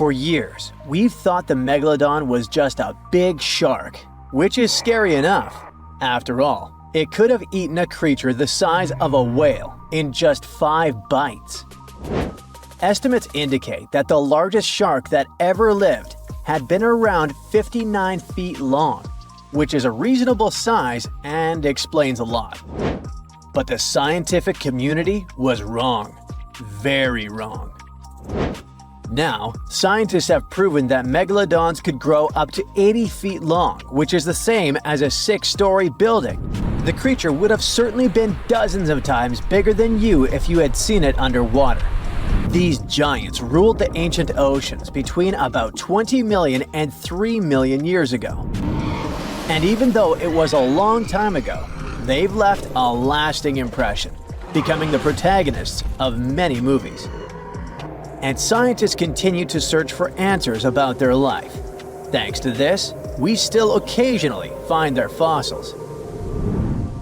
For years, we've thought the Megalodon was just a big shark, which is scary enough. After all, it could have eaten a creature the size of a whale in just 5 bites. Estimates indicate that the largest shark that ever lived had been around 59 feet long, which is a reasonable size and explains a lot. But the scientific community was wrong. Very wrong. Now, scientists have proven that megalodons could grow up to 80 feet long, which is the same as a 6-story building. The creature would have certainly been dozens of times bigger than you if you had seen it underwater. These giants ruled the ancient oceans between about 20 million and 3 million years ago. And even though it was a long time ago, they've left a lasting impression, becoming the protagonists of many movies. And scientists continue to search for answers about their life. Thanks to this, we still occasionally find their fossils.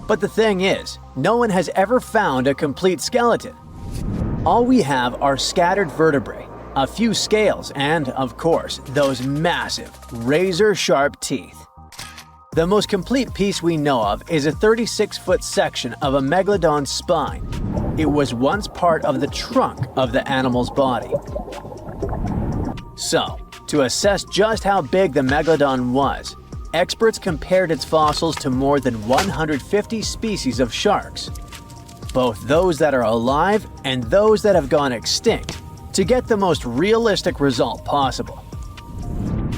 But the thing is, no one has ever found a complete skeleton. All we have are scattered vertebrae, a few scales, and, of course, those massive, razor-sharp teeth. The most complete piece we know of is a 36-foot section of a megalodon's spine. It was once part of the trunk of the animal's body. So, to assess just how big the megalodon was, experts compared its fossils to more than 150 species of sharks, both those that are alive and those that have gone extinct, to get the most realistic result possible.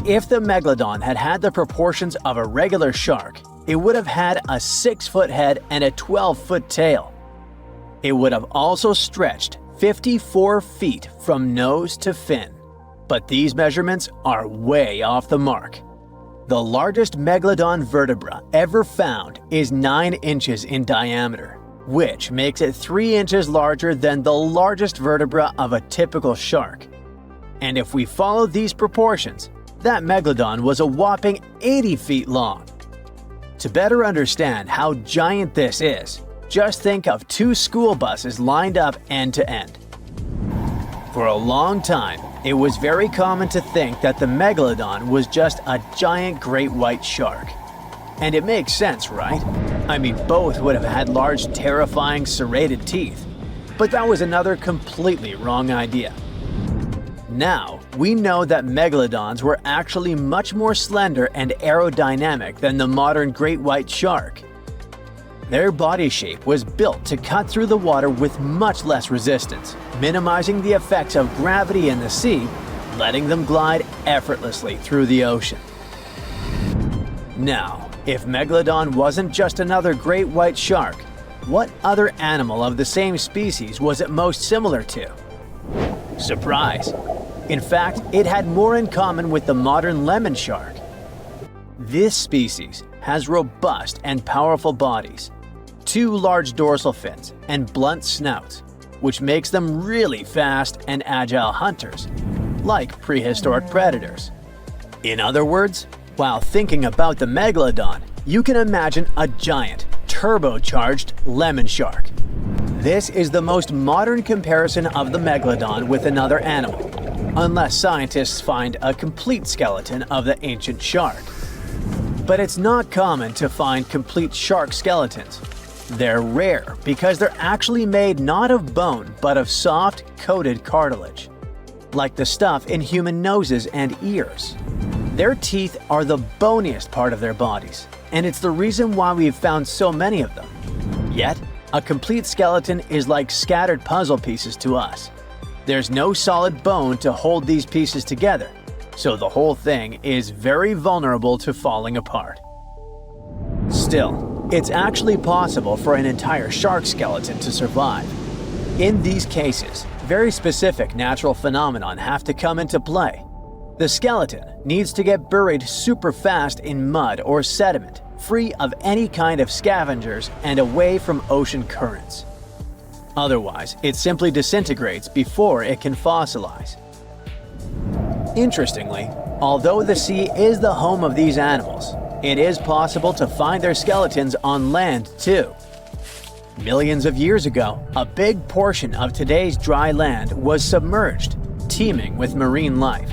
If the megalodon had had the proportions of a regular shark, it would have had a 6-foot head and a 12-foot tail. It would have also stretched 54 feet from nose to fin. But these measurements are way off the mark. The largest megalodon vertebra ever found is 9 inches in diameter, which makes it 3 inches larger than the largest vertebra of a typical shark. And if we follow these proportions, that megalodon was a whopping 80 feet long. To better understand how giant this is, just think of 2 school buses lined up end to end. For a long time, it was very common to think that the megalodon was just a giant great white shark. And it makes sense, right? I mean, both would have had large, terrifying, serrated teeth. But that was another completely wrong idea. Now, we know that megalodons were actually much more slender and aerodynamic than the modern great white shark. Their body shape was built to cut through the water with much less resistance, minimizing the effects of gravity in the sea, letting them glide effortlessly through the ocean. Now, if Megalodon wasn't just another great white shark, what other animal of the same species was it most similar to? Surprise! In fact, it had more in common with the modern lemon shark. This species has robust and powerful bodies, 2 large dorsal fins, and blunt snouts, which makes them really fast and agile hunters, like prehistoric predators. In other words, while thinking about the megalodon, you can imagine a giant, turbocharged lemon shark. This is the most modern comparison of the megalodon with another animal, unless scientists find a complete skeleton of the ancient shark. But it's not common to find complete shark skeletons. They're rare because they're actually made not of bone but of soft, coated cartilage, like the stuff in human noses and ears. Their teeth are the boniest part of their bodies, and it's the reason why we've found so many of them. Yet, a complete skeleton is like scattered puzzle pieces to us. There's no solid bone to hold these pieces together, so the whole thing is very vulnerable to falling apart. Still, it's actually possible for an entire shark skeleton to survive. In these cases, very specific natural phenomena have to come into play. The skeleton needs to get buried super fast in mud or sediment, free of any kind of scavengers and away from ocean currents. Otherwise, it simply disintegrates before it can fossilize. Interestingly, although the sea is the home of these animals, it is possible to find their skeletons on land too. Millions of years ago, a big portion of today's dry land was submerged, teeming with marine life.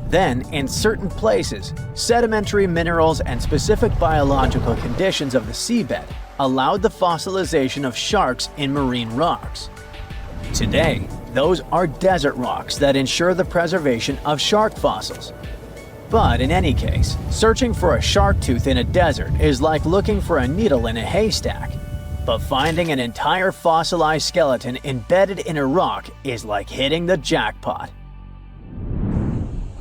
Then, in certain places, sedimentary minerals and specific biological conditions of the seabed allowed the fossilization of sharks in marine rocks. Today, those are desert rocks that ensure the preservation of shark fossils. But in any case, searching for a shark tooth in a desert is like looking for a needle in a haystack. But finding an entire fossilized skeleton embedded in a rock is like hitting the jackpot.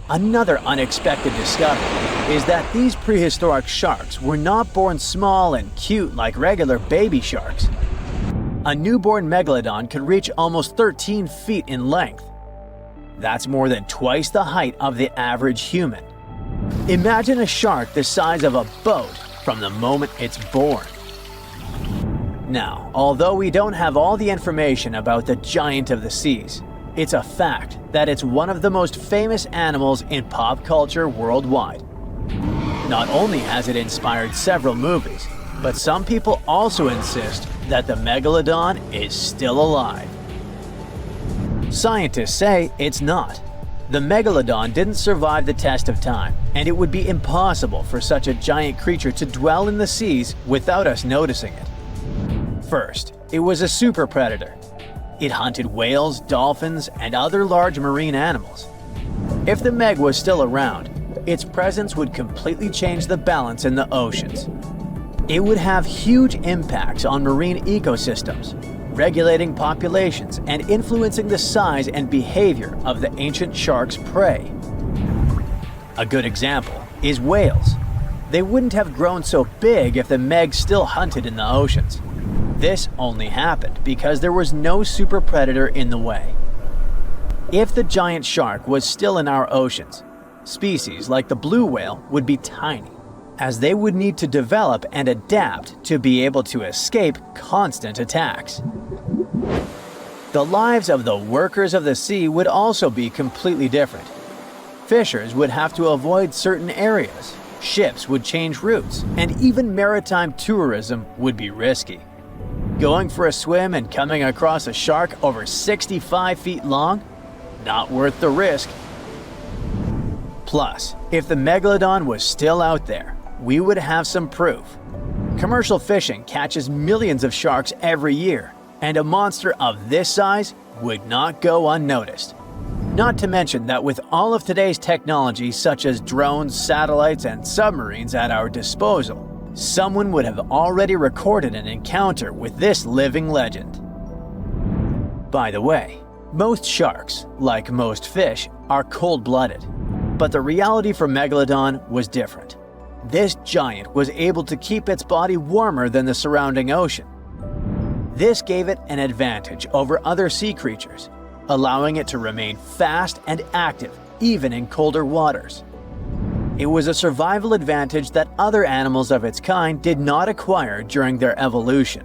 Another unexpected discovery is that these prehistoric sharks were not born small and cute like regular baby sharks. A newborn megalodon could reach almost 13 feet in length. That's more than twice the height of the average human. Imagine a shark the size of a boat from the moment it's born. Now, although we don't have all the information about the giant of the seas, it's a fact that it's one of the most famous animals in pop culture worldwide. Not only has it inspired several movies, but some people also insist that the megalodon is still alive. Scientists say it's not. The megalodon didn't survive the test of time, and it would be impossible for such a giant creature to dwell in the seas without us noticing it. First, it was a super predator. It hunted whales, dolphins, and other large marine animals. If the Meg was still around, its presence would completely change the balance in the oceans. It would have huge impacts on marine ecosystems, regulating populations and influencing the size and behavior of the ancient shark's prey. A good example is whales. They wouldn't have grown so big if the Meg still hunted in the oceans. This only happened because there was no super predator in the way. If the giant shark was still in our oceans, species like the blue whale would be tiny, as they would need to develop and adapt to be able to escape constant attacks. The lives of the workers of the sea would also be completely different. Fishers would have to avoid certain areas, ships would change routes, and even maritime tourism would be risky. Going for a swim and coming across a shark over 65 feet long? Not worth the risk. Plus, if the megalodon was still out there, we would have some proof. Commercial fishing catches millions of sharks every year, and a monster of this size would not go unnoticed. Not to mention that with all of today's technology such as drones, satellites, and submarines at our disposal, someone would have already recorded an encounter with this living legend. By the way, most sharks, like most fish, are cold-blooded. But the reality for Megalodon was different. This giant was able to keep its body warmer than the surrounding ocean. This gave it an advantage over other sea creatures, allowing it to remain fast and active even in colder waters. It was a survival advantage that other animals of its kind did not acquire during their evolution.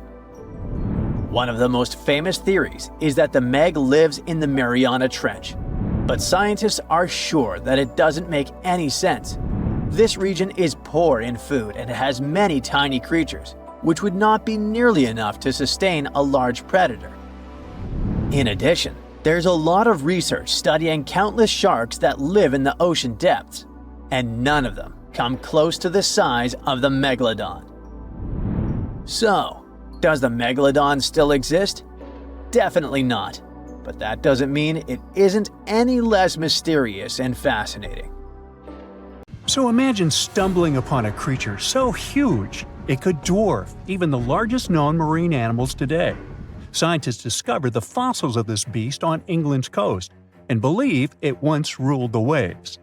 One of the most famous theories is that the Meg lives in the Mariana Trench, but scientists are sure that it doesn't make any sense. This region is poor in food and has many tiny creatures, which would not be nearly enough to sustain a large predator. In addition, there's a lot of research studying countless sharks that live in the ocean depths, and none of them come close to the size of the Megalodon. So, does the Megalodon still exist? Definitely not, but that doesn't mean it isn't any less mysterious and fascinating. So imagine stumbling upon a creature so huge it could dwarf even the largest known marine animals today. Scientists discovered the fossils of this beast on England's coast and believe it once ruled the waves.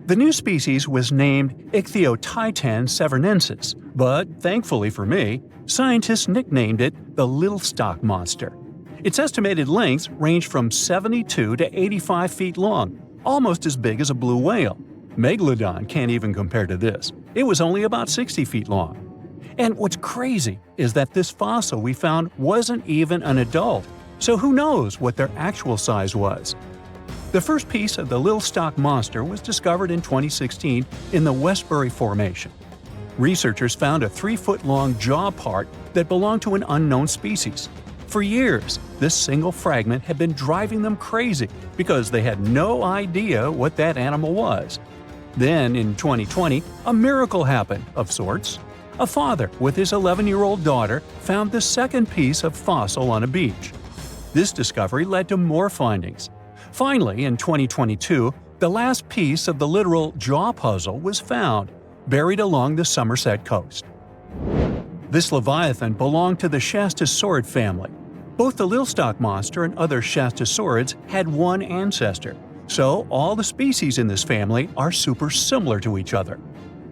The new species was named Ichthyotitan severnensis, but thankfully for me, scientists nicknamed it the Little Stock Monster. Its estimated lengths range from 72 to 85 feet long, almost as big as a blue whale. Megalodon can't even compare to this. It was only about 60 feet long. And what's crazy is that this fossil we found wasn't even an adult, so who knows what their actual size was. The first piece of the Little Stock Monster was discovered in 2016 in the Westbury Formation. Researchers found a 3-foot-long jaw part that belonged to an unknown species. For years, this single fragment had been driving them crazy because they had no idea what that animal was. Then, in 2020, a miracle happened, of sorts. A father with his 11-year-old daughter found the second piece of fossil on a beach. This discovery led to more findings. Finally, in 2022, the last piece of the literal jaw puzzle was found, buried along the Somerset coast. This leviathan belonged to the Shastasaurid family. Both the Lilstock monster and other Shastasaurids had one ancestor, so all the species in this family are super similar to each other.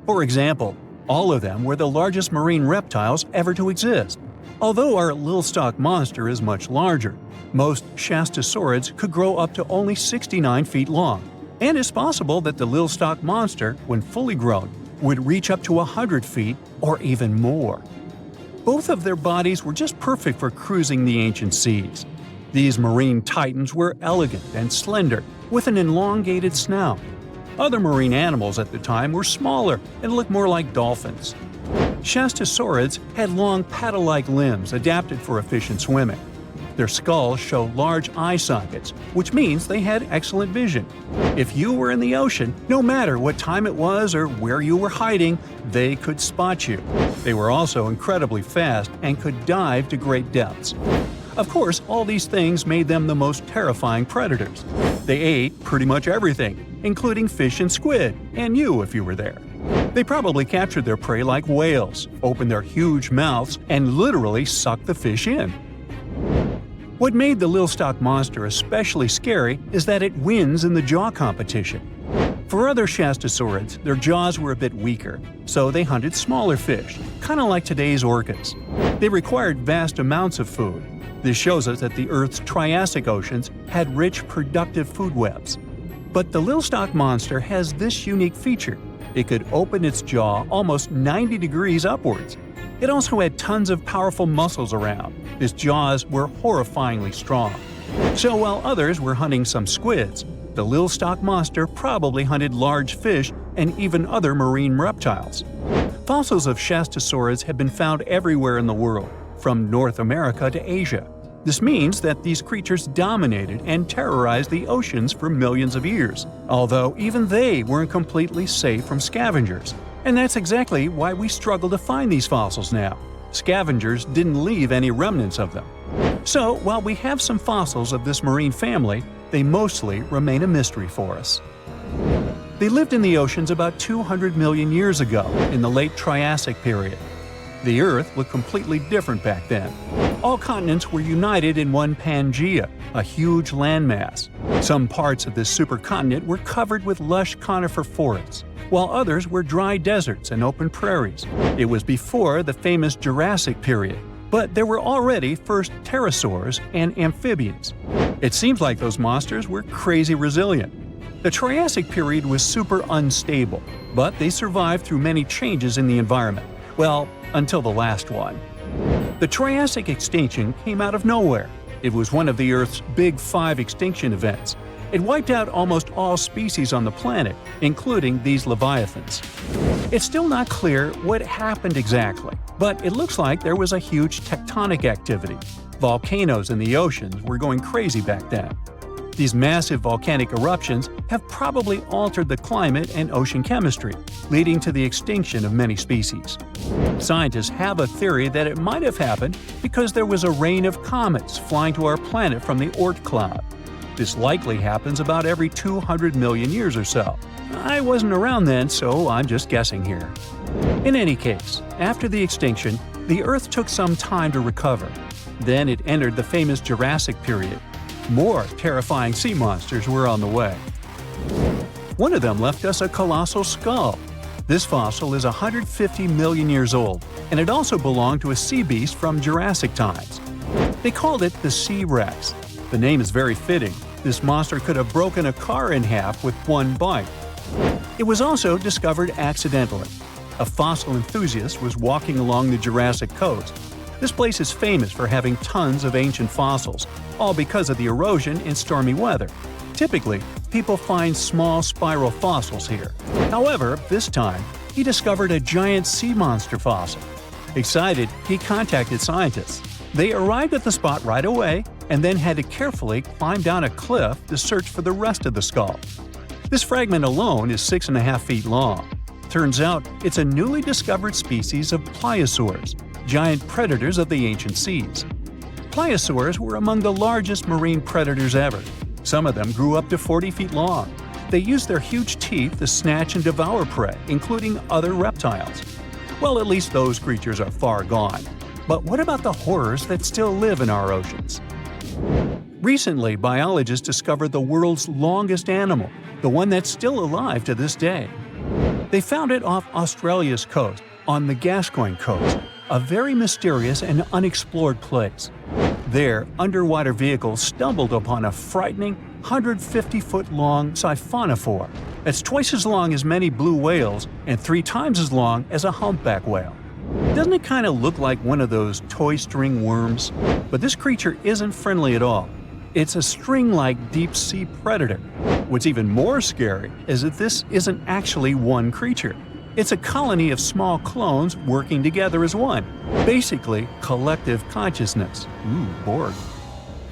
For example, all of them were the largest marine reptiles ever to exist. Although our Lilstock monster is much larger, most Shastasaurids could grow up to only 69 feet long, and it's possible that the Lilstock monster, when fully grown, would reach up to 100 feet or even more. Both of their bodies were just perfect for cruising the ancient seas. These marine titans were elegant and slender, with an elongated snout. Other marine animals at the time were smaller and looked more like dolphins. Shastasaurids had long paddle-like limbs adapted for efficient swimming. Their skulls show large eye sockets, which means they had excellent vision. If you were in the ocean, no matter what time it was or where you were hiding, they could spot you. They were also incredibly fast and could dive to great depths. Of course, all these things made them the most terrifying predators. They ate pretty much everything, including fish and squid, and you if you were there. They probably captured their prey like whales, opened their huge mouths, and literally sucked the fish in. What made the Lilstock monster especially scary is that it wins in the jaw competition. For other Shastasaurids, their jaws were a bit weaker, so they hunted smaller fish, kind of like today's orcas. They required vast amounts of food. This shows us that the Earth's Triassic oceans had rich, productive food webs. But the Lilstock monster has this unique feature. It could open its jaw almost 90 degrees upwards. It also had tons of powerful muscles around. Its jaws were horrifyingly strong. So while others were hunting some squids, the Lilstock monster probably hunted large fish and even other marine reptiles. Fossils of Shastasaurids have been found everywhere in the world, from North America to Asia. This means that these creatures dominated and terrorized the oceans for millions of years, although even they weren't completely safe from scavengers. And that's exactly why we struggle to find these fossils now. Scavengers didn't leave any remnants of them. So, while we have some fossils of this marine family, they mostly remain a mystery for us. They lived in the oceans about 200 million years ago, in the late Triassic period. The Earth looked completely different back then. All continents were united in one Pangaea, a huge landmass. Some parts of this supercontinent were covered with lush conifer forests, while others were dry deserts and open prairies. It was before the famous Jurassic period, but there were already first pterosaurs and amphibians. It seems like those monsters were crazy resilient. The Triassic period was super unstable, but they survived through many changes in the environment. Well, until the last one. The Triassic extinction came out of nowhere. It was one of the Earth's big 5 extinction events. It wiped out almost all species on the planet, including these leviathans. It's still not clear what happened exactly, but it looks like there was a huge tectonic activity. Volcanoes in the oceans were going crazy back then. These massive volcanic eruptions have probably altered the climate and ocean chemistry, leading to the extinction of many species. Scientists have a theory that it might have happened because there was a rain of comets flying to our planet from the Oort cloud. This likely happens about every 200 million years or so. I wasn't around then, so I'm just guessing here. In any case, after the extinction, the Earth took some time to recover. Then it entered the famous Jurassic period. More terrifying sea monsters were on the way. One of them left us a colossal skull. This fossil is 150 million years old, and it also belonged to a sea beast from Jurassic times. They called it the T-Rex. The name is very fitting. This monster could have broken a car in half with one bite. It was also discovered accidentally. A fossil enthusiast was walking along the Jurassic coast. This place is famous for having tons of ancient fossils, all because of the erosion in stormy weather. Typically, people find small spiral fossils here. However, this time, he discovered a giant sea monster fossil. Excited, he contacted scientists. They arrived at the spot right away and then had to carefully climb down a cliff to search for the rest of the skull. This fragment alone is 6.5 feet long. Turns out it's a newly discovered species of pliosaurs, giant predators of the ancient seas. Pliosaurs were among the largest marine predators ever. Some of them grew up to 40 feet long. They used their huge teeth to snatch and devour prey, including other reptiles. Well, at least those creatures are far gone. But what about the horrors that still live in our oceans? Recently, biologists discovered the world's longest animal, the one that's still alive to this day. They found it off Australia's coast, on the Gascoyne coast, a very mysterious and unexplored place. There, underwater vehicles stumbled upon a frightening 150-foot-long siphonophore that's twice as long as many blue whales and 3 times as long as a humpback whale. Doesn't it kind of look like one of those toy string worms? But this creature isn't friendly at all. It's a string-like deep-sea predator. What's even more scary is that this isn't actually one creature. It's a colony of small clones working together as one. Basically, collective consciousness. Ooh, Borg.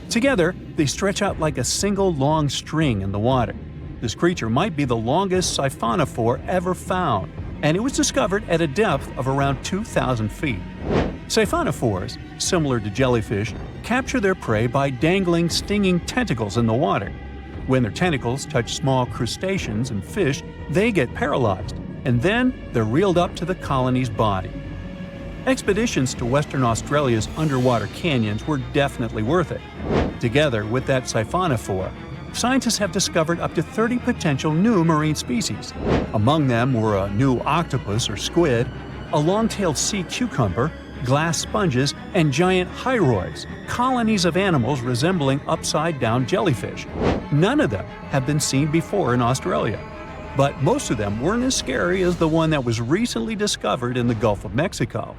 Together, they stretch out like a single long string in the water. This creature might be the longest siphonophore ever found, and it was discovered at a depth of around 2,000 feet. Siphonophores, similar to jellyfish, capture their prey by dangling stinging tentacles in the water. When their tentacles touch small crustaceans and fish, they get paralyzed, and then they're reeled up to the colony's body. Expeditions to Western Australia's underwater canyons were definitely worth it. Together with that siphonophore, scientists have discovered up to 30 potential new marine species. Among them were a new octopus or squid, a long-tailed sea cucumber, glass sponges, and giant hyroids, colonies of animals resembling upside-down jellyfish. None of them have been seen before in Australia. But most of them weren't as scary as the one that was recently discovered in the Gulf of Mexico.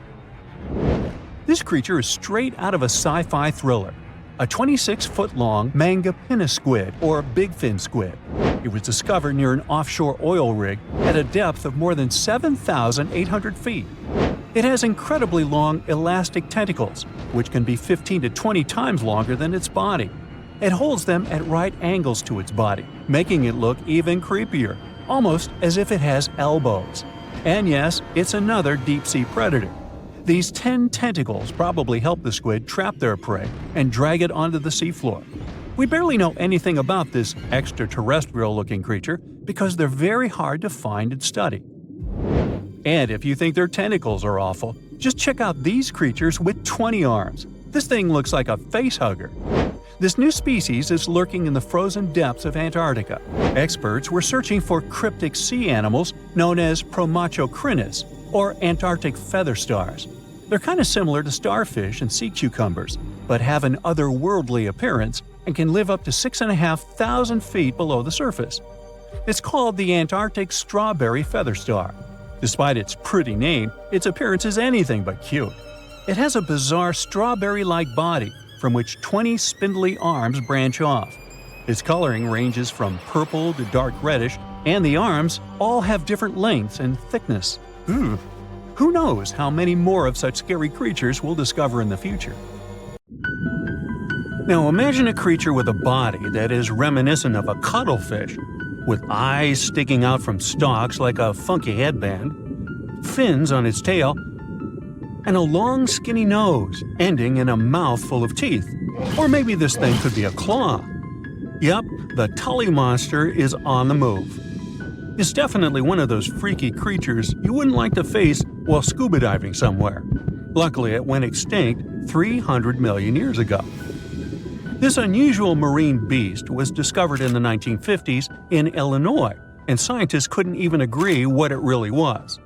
This creature is straight out of a sci-fi thriller, a 26-foot-long mangapinna squid or bigfin squid. It was discovered near an offshore oil rig at a depth of more than 7,800 feet. It has incredibly long elastic tentacles, which can be 15 to 20 times longer than its body. It holds them at right angles to its body, making it look even creepier, almost as if it has elbows. And yes, it's another deep-sea predator. These 10 tentacles probably help the squid trap their prey and drag it onto the seafloor. We barely know anything about this extraterrestrial-looking creature because they're very hard to find and study. And if you think their tentacles are awful, just check out these creatures with 20 arms. This thing looks like a facehugger. This new species is lurking in the frozen depths of Antarctica. Experts were searching for cryptic sea animals known as Promachocrinus, or Antarctic feather stars. They're kind of similar to starfish and sea cucumbers, but have an otherworldly appearance and can live up to 6,500 feet below the surface. It's called the Antarctic strawberry feather star. Despite its pretty name, its appearance is anything but cute. It has a bizarre strawberry-like body from which 20 spindly arms branch off. Its coloring ranges from purple to dark reddish, and the arms all have different lengths and thickness. Who knows how many more of such scary creatures we'll discover in the future. Now imagine a creature with a body that is reminiscent of a cuttlefish, with eyes sticking out from stalks like a funky headband, fins on its tail, and a long skinny nose ending in a mouth full of teeth. Or maybe this thing could be a claw. Yep, the Tully Monster is on the move. It's definitely one of those freaky creatures you wouldn't like to face while scuba diving somewhere. Luckily, it went extinct 300 million years ago. This unusual marine beast was discovered in the 1950s in Illinois, and scientists couldn't even agree what it really was.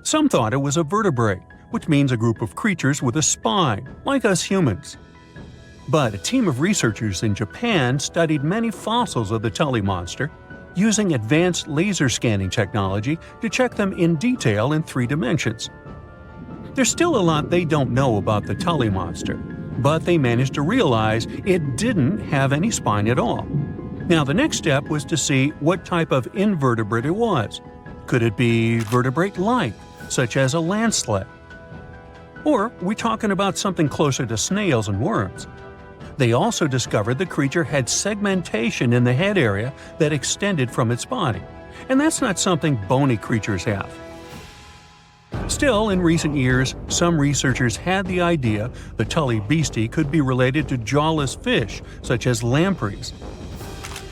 Some thought it was a vertebrate, which means a group of creatures with a spine, like us humans. But a team of researchers in Japan studied many fossils of the Tully Monster, using advanced laser scanning technology to check them in detail in 3 dimensions. There's still a lot they don't know about the Tully Monster, but they managed to realize it didn't have any spine at all. Now the next step was to see what type of invertebrate it was. Could it be vertebrate-like, such as a land sled? Or are we talking about something closer to snails and worms? They also discovered the creature had segmentation in the head area that extended from its body, and that's not something bony creatures have. Still, in recent years, some researchers had the idea the Tully beastie could be related to jawless fish such as lampreys.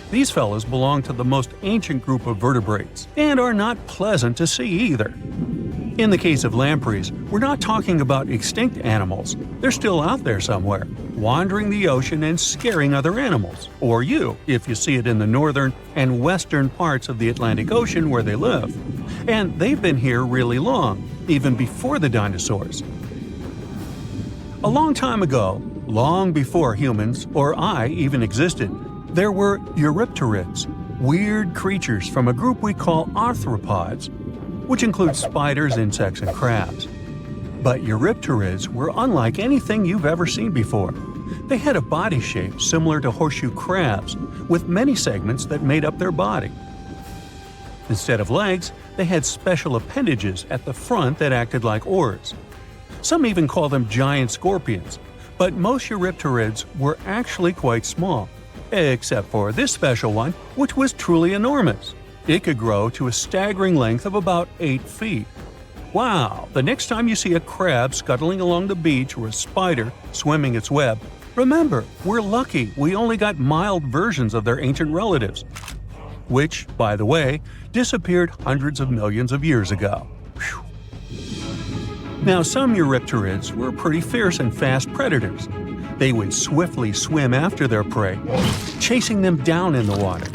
These fellows belong to the most ancient group of vertebrates and are not pleasant to see either. In the case of lampreys, we're not talking about extinct animals. They're still out there somewhere, wandering the ocean and scaring other animals, or you, if you see it in the northern and western parts of the Atlantic Ocean where they live. And they've been here really long, even before the dinosaurs. A long time ago, long before humans or I even existed, there were eurypterids, weird creatures from a group we call arthropods, which includes spiders, insects, and crabs. But eurypterids were unlike anything you've ever seen before. They had a body shape similar to horseshoe crabs, with many segments that made up their body. Instead of legs, they had special appendages at the front that acted like oars. Some even call them giant scorpions, but most eurypterids were actually quite small, except for this special one, which was truly enormous. It could grow to a staggering length of about 8 feet. Wow! The next time you see a crab scuttling along the beach or a spider swimming its web, remember, we're lucky we only got mild versions of their ancient relatives, which, by the way, disappeared hundreds of millions of years ago. Whew. Now, some eurypterids were pretty fierce and fast predators. They would swiftly swim after their prey, chasing them down in the water.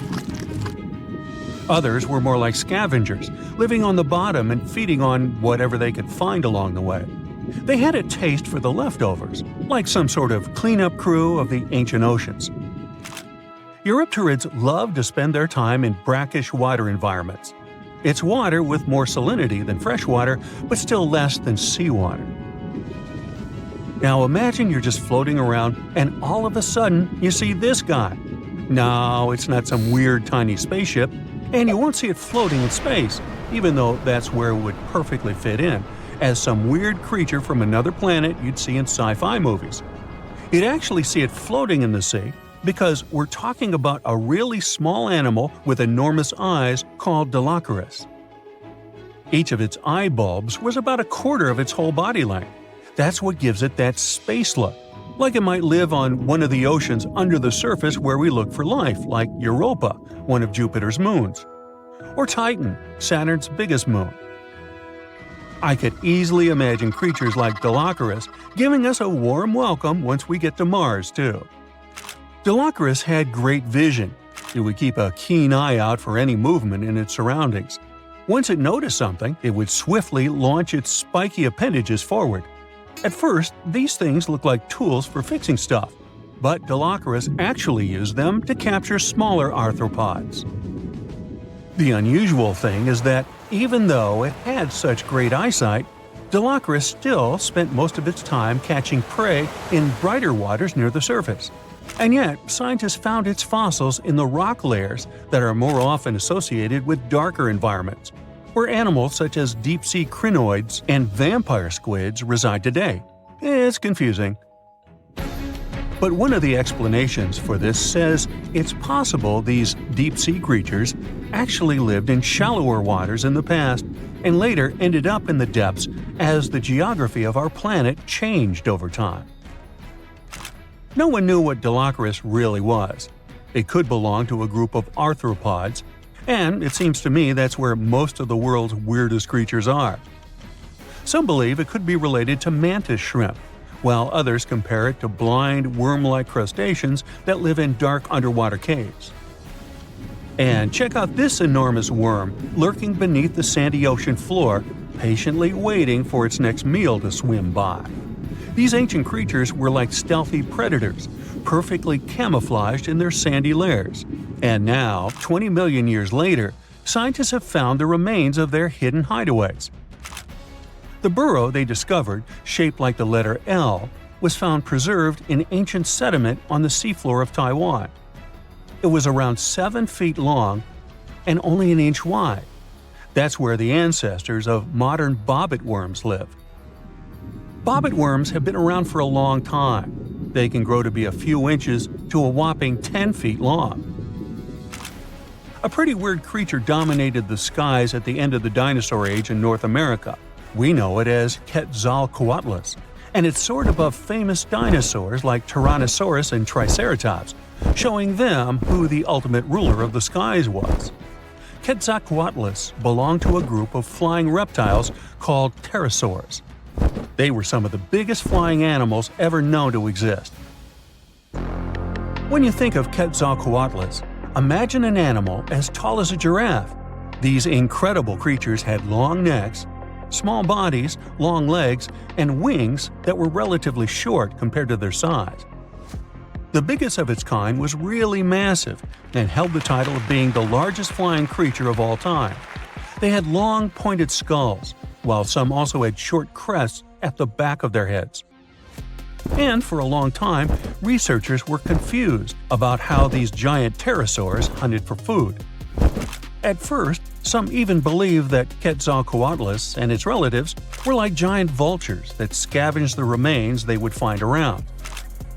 Others were more like scavengers, living on the bottom and feeding on whatever they could find along the way. They had a taste for the leftovers, like some sort of cleanup crew of the ancient oceans. Eurypterids love to spend their time in brackish water environments. It's water with more salinity than fresh water, but still less than seawater. Now imagine you're just floating around and all of a sudden you see this guy. No, it's not some weird tiny spaceship, and you won't see it floating in space, even though that's where it would perfectly fit in, as some weird creature from another planet you'd see in sci-fi movies. You'd actually see it floating in the sea because we're talking about a really small animal with enormous eyes called Dilophosaurus. Each of its eye bulbs was about a quarter of its whole body length. That's what gives it that space look, like it might live on one of the oceans under the surface where we look for life, like Europa, one of Jupiter's moons, or Titan, Saturn's biggest moon. I could easily imagine creatures like Dilophosaurus giving us a warm welcome once we get to Mars, too. Dilophosaurus had great vision. It would keep a keen eye out for any movement in its surroundings. Once it noticed something, it would swiftly launch its spiky appendages forward. At first, these things looked like tools for fixing stuff, but Dilophosaurus actually used them to capture smaller arthropods. The unusual thing is that even though it had such great eyesight, Dilophosaurus still spent most of its time catching prey in brighter waters near the surface. And yet, scientists found its fossils in the rock layers that are more often associated with darker environments, where animals such as deep-sea crinoids and vampire squids reside today. It's confusing. But one of the explanations for this says it's possible these deep-sea creatures actually lived in shallower waters in the past and later ended up in the depths as the geography of our planet changed over time. No one knew what Dilophosaurus really was. It could belong to a group of arthropods, and it seems to me that's where most of the world's weirdest creatures are. Some believe it could be related to mantis shrimp, while others compare it to blind, worm-like crustaceans that live in dark underwater caves. And check out this enormous worm lurking beneath the sandy ocean floor, patiently waiting for its next meal to swim by. These ancient creatures were like stealthy predators, perfectly camouflaged in their sandy lairs. And now, 20 million years later, scientists have found the remains of their hidden hideaways. The burrow they discovered, shaped like the letter L, was found preserved in ancient sediment on the seafloor of Taiwan. It was around 7 feet long and only an inch wide. That's where the ancestors of modern bobbit worms lived. Bobbit worms have been around for a long time. They can grow to be a few inches to a whopping 10 feet long. A pretty weird creature dominated the skies at the end of the dinosaur age in North America. We know it as Quetzalcoatlus, and it soared above famous dinosaurs like Tyrannosaurus and Triceratops, showing them who the ultimate ruler of the skies was. Quetzalcoatlus belonged to a group of flying reptiles called pterosaurs. They were some of the biggest flying animals ever known to exist. When you think of Quetzalcoatlus, imagine an animal as tall as a giraffe. These incredible creatures had long necks, small bodies, long legs, and wings that were relatively short compared to their size. The biggest of its kind was really massive and held the title of being the largest flying creature of all time. They had long, pointed skulls, while some also had short crests at the back of their heads. And for a long time, researchers were confused about how these giant pterosaurs hunted for food. At first, some even believed that Quetzalcoatlus and its relatives were like giant vultures that scavenged the remains they would find around.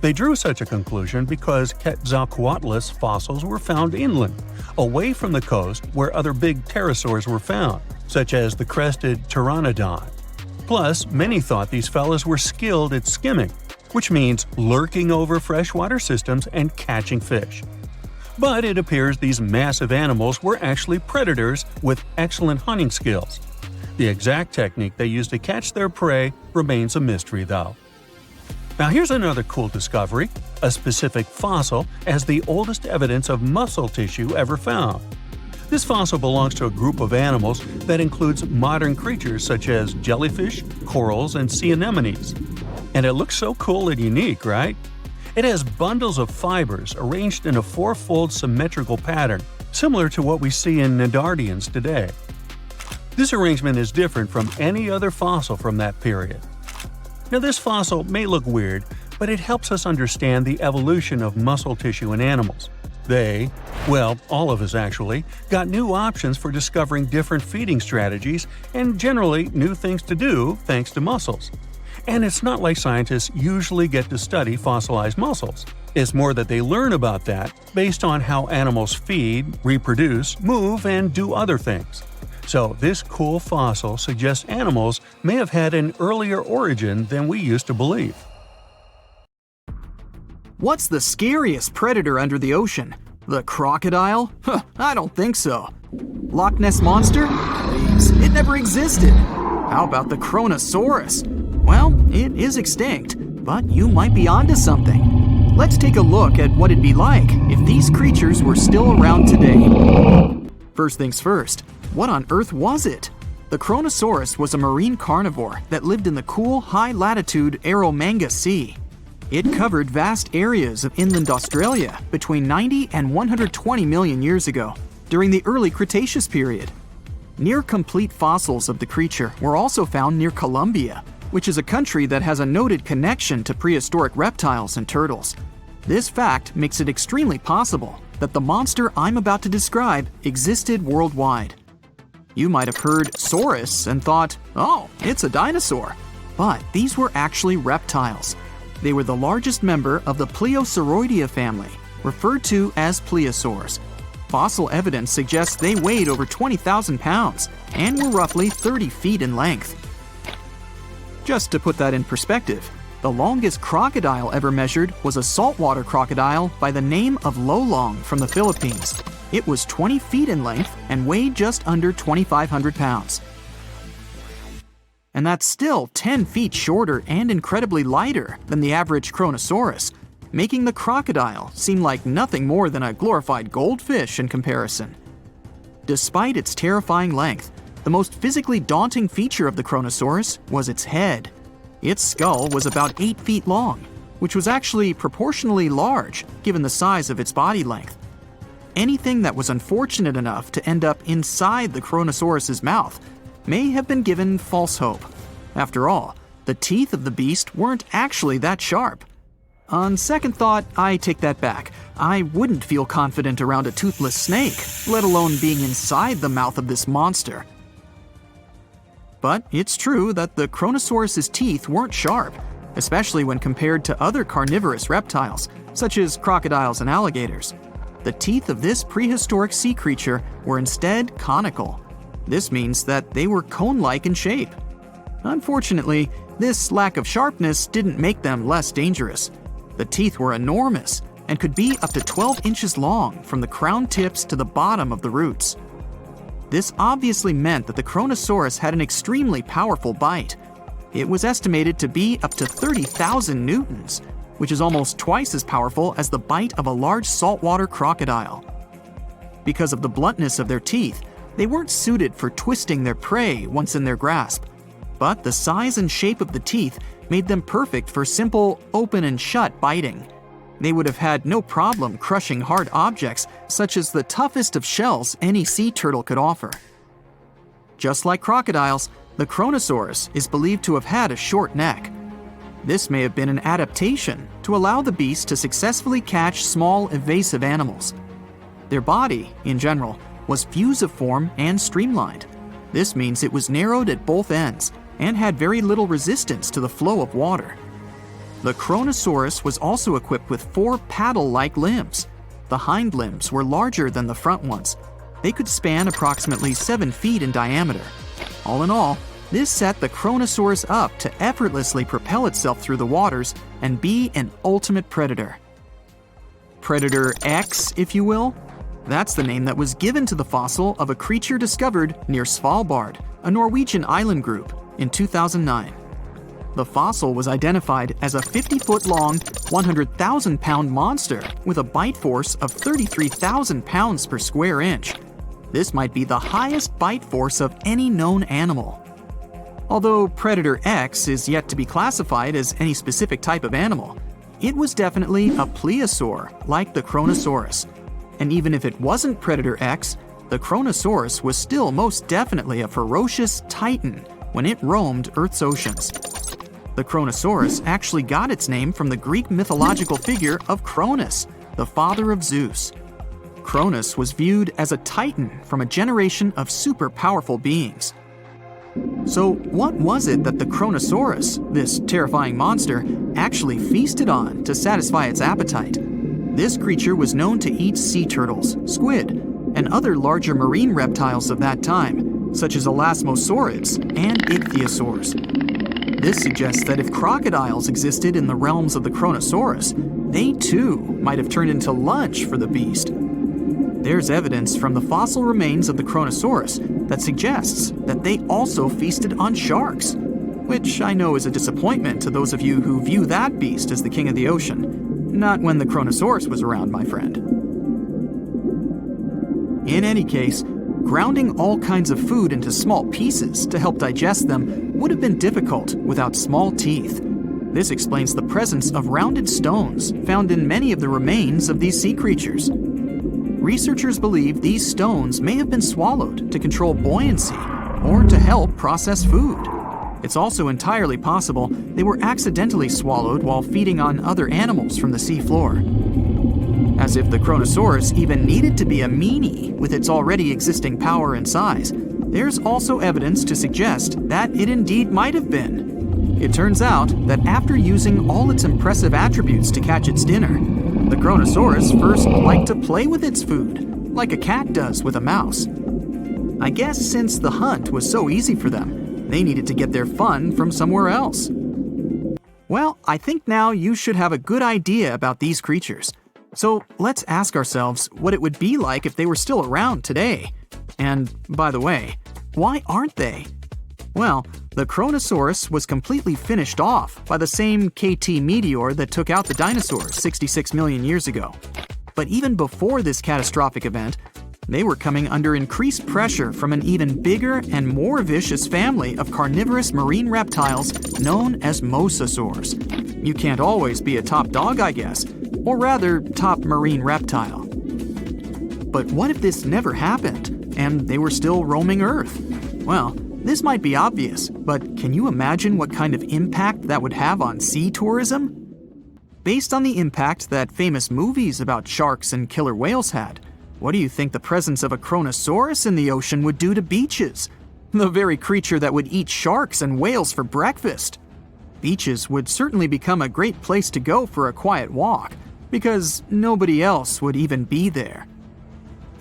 They drew such a conclusion because Quetzalcoatlus fossils were found inland, away from the coast where other big pterosaurs were found, such as the crested pteranodon. Plus, many thought these fellas were skilled at skimming, which means lurking over freshwater systems and catching fish. But it appears these massive animals were actually predators with excellent hunting skills. The exact technique they used to catch their prey remains a mystery, though. Now here's another cool discovery, a specific fossil as the oldest evidence of muscle tissue ever found. This fossil belongs to a group of animals that includes modern creatures such as jellyfish, corals, and sea anemones. And it looks so cool and unique, right? It has bundles of fibers arranged in a four-fold symmetrical pattern, similar to what we see in Nedardians today. This arrangement is different from any other fossil from that period. Now, this fossil may look weird, but it helps us understand the evolution of muscle tissue in animals. They, well, all of us actually, got new options for discovering different feeding strategies and generally new things to do thanks to muscles. And it's not like scientists usually get to study fossilized muscles. It's more that they learn about that based on how animals feed, reproduce, move, and do other things. So this cool fossil suggests animals may have had an earlier origin than we used to believe. What's the scariest predator under the ocean? The crocodile? Huh, I don't think so. Loch Ness Monster? Please, it never existed. How about the Chronosaurus? Well, it is extinct, but you might be onto something. Let's take a look at what it'd be like if these creatures were still around today. First things first, what on earth was it? The Chronosaurus was a marine carnivore that lived in the cool, high-latitude Eromanga Sea. It covered vast areas of inland Australia between 90 and 120 million years ago, during the early Cretaceous period. Near-complete fossils of the creature were also found near Colombia, which is a country that has a noted connection to prehistoric reptiles and turtles. This fact makes it extremely possible that the monster I'm about to describe existed worldwide. You might have heard saurus and thought, oh, it's a dinosaur. But these were actually reptiles. They were the largest member of the Pliosauroidea family, referred to as pliosaurs. Fossil evidence suggests they weighed over 20,000 pounds and were roughly 30 feet in length. Just to put that in perspective, the longest crocodile ever measured was a saltwater crocodile by the name of Lolong from the Philippines. It was 20 feet in length and weighed just under 2,500 pounds. And that's still 10 feet shorter and incredibly lighter than the average Chronosaurus, making the crocodile seem like nothing more than a glorified goldfish in comparison. Despite its terrifying length, the most physically daunting feature of the Chronosaurus was its head. Its skull was about 8 feet long, which was actually proportionally large given the size of its body length. Anything that was unfortunate enough to end up inside the Chronosaurus's mouth may have been given false hope. After all, the teeth of the beast weren't actually that sharp. On second thought, I take that back. I wouldn't feel confident around a toothless snake, let alone being inside the mouth of this monster. but it's true that the Chronosaurus's teeth weren't sharp, especially when compared to other carnivorous reptiles, such as crocodiles and alligators. The teeth of this prehistoric sea creature were instead conical. This means that they were cone-like in shape. Unfortunately, this lack of sharpness didn't make them less dangerous. The teeth were enormous and could be up to 12 inches long from the crown tips to the bottom of the roots. This obviously meant that the Chronosaurus had an extremely powerful bite. It was estimated to be up to 30,000 newtons, which is almost twice as powerful as the bite of a large saltwater crocodile. Because of the bluntness of their teeth, they weren't suited for twisting their prey once in their grasp, but the size and shape of the teeth made them perfect for simple open and shut biting. They would have had no problem crushing hard objects such as the toughest of shells any sea turtle could offer. Just like crocodiles, the Chronosaurus is believed to have had a short neck. This may have been an adaptation to allow the beast to successfully catch small, evasive animals. Their body, in general, was fusiform and streamlined. This means it was narrowed at both ends and had very little resistance to the flow of water. The Chronosaurus was also equipped with 4 paddle-like limbs. The hind limbs were larger than the front ones. They could span approximately 7 feet in diameter. All in all, this set the Chronosaurus up to effortlessly propel itself through the waters and be an ultimate predator. Predator X, if you will? That's the name that was given to the fossil of a creature discovered near Svalbard, a Norwegian island group, in 2009. The fossil was identified as a 50-foot-long, 100,000-pound monster with a bite force of 33,000 pounds per square inch. This might be the highest bite force of any known animal. Although Predator X is yet to be classified as any specific type of animal, it was definitely a pliosaur, like the Chronosaurus. And even if it wasn't Predator X, the Chronosaurus was still most definitely a ferocious titan when it roamed Earth's oceans. The Chronosaurus actually got its name from the Greek mythological figure of Cronus, the father of Zeus. Cronus was viewed as a titan from a generation of super powerful beings. So what was it that the Chronosaurus, this terrifying monster, actually feasted on to satisfy its appetite? This creature was known to eat sea turtles, squid, and other larger marine reptiles of that time, such as elasmosaurids and ichthyosaurs. This suggests that if crocodiles existed in the realms of the Chronosaurus, they too might have turned into lunch for the beast. There's evidence from the fossil remains of the Chronosaurus that suggests that they also feasted on sharks, which I know is a disappointment to those of you who view that beast as the king of the ocean. Not when the Chronosaurus was around, my friend. In any case, grounding all kinds of food into small pieces to help digest them would have been difficult without small teeth. This explains the presence of rounded stones found in many of the remains of these sea creatures. Researchers believe these stones may have been swallowed to control buoyancy or to help process food. It's also entirely possible they were accidentally swallowed while feeding on other animals from the seafloor. As if the Chronosaurus even needed to be a meanie with its already existing power and size, there's also evidence to suggest that it indeed might have been. It turns out that after using all its impressive attributes to catch its dinner, the Chronosaurus first liked to play with its food, like a cat does with a mouse. I guess since the hunt was so easy for them, they needed to get their fun from somewhere else. Well, I think now you should have a good idea about these creatures. So let's ask ourselves what it would be like if they were still around today. And by the way, why aren't they? Well, the Chronosaurus was completely finished off by the same KT meteor that took out the dinosaurs 66 million years ago. But even before this catastrophic event, they were coming under increased pressure from an even bigger and more vicious family of carnivorous marine reptiles known as mosasaurs. You can't always be a top dog, I guess, or rather, top marine reptile. But what if this never happened, and they were still roaming Earth? Well, this might be obvious, but can you imagine what kind of impact that would have on sea tourism? Based on the impact that famous movies about sharks and killer whales had, what do you think the presence of a Chronosaurus in the ocean would do to beaches? the very creature that would eat sharks and whales for breakfast. Beaches would certainly become a great place to go for a quiet walk, because nobody else would even be there.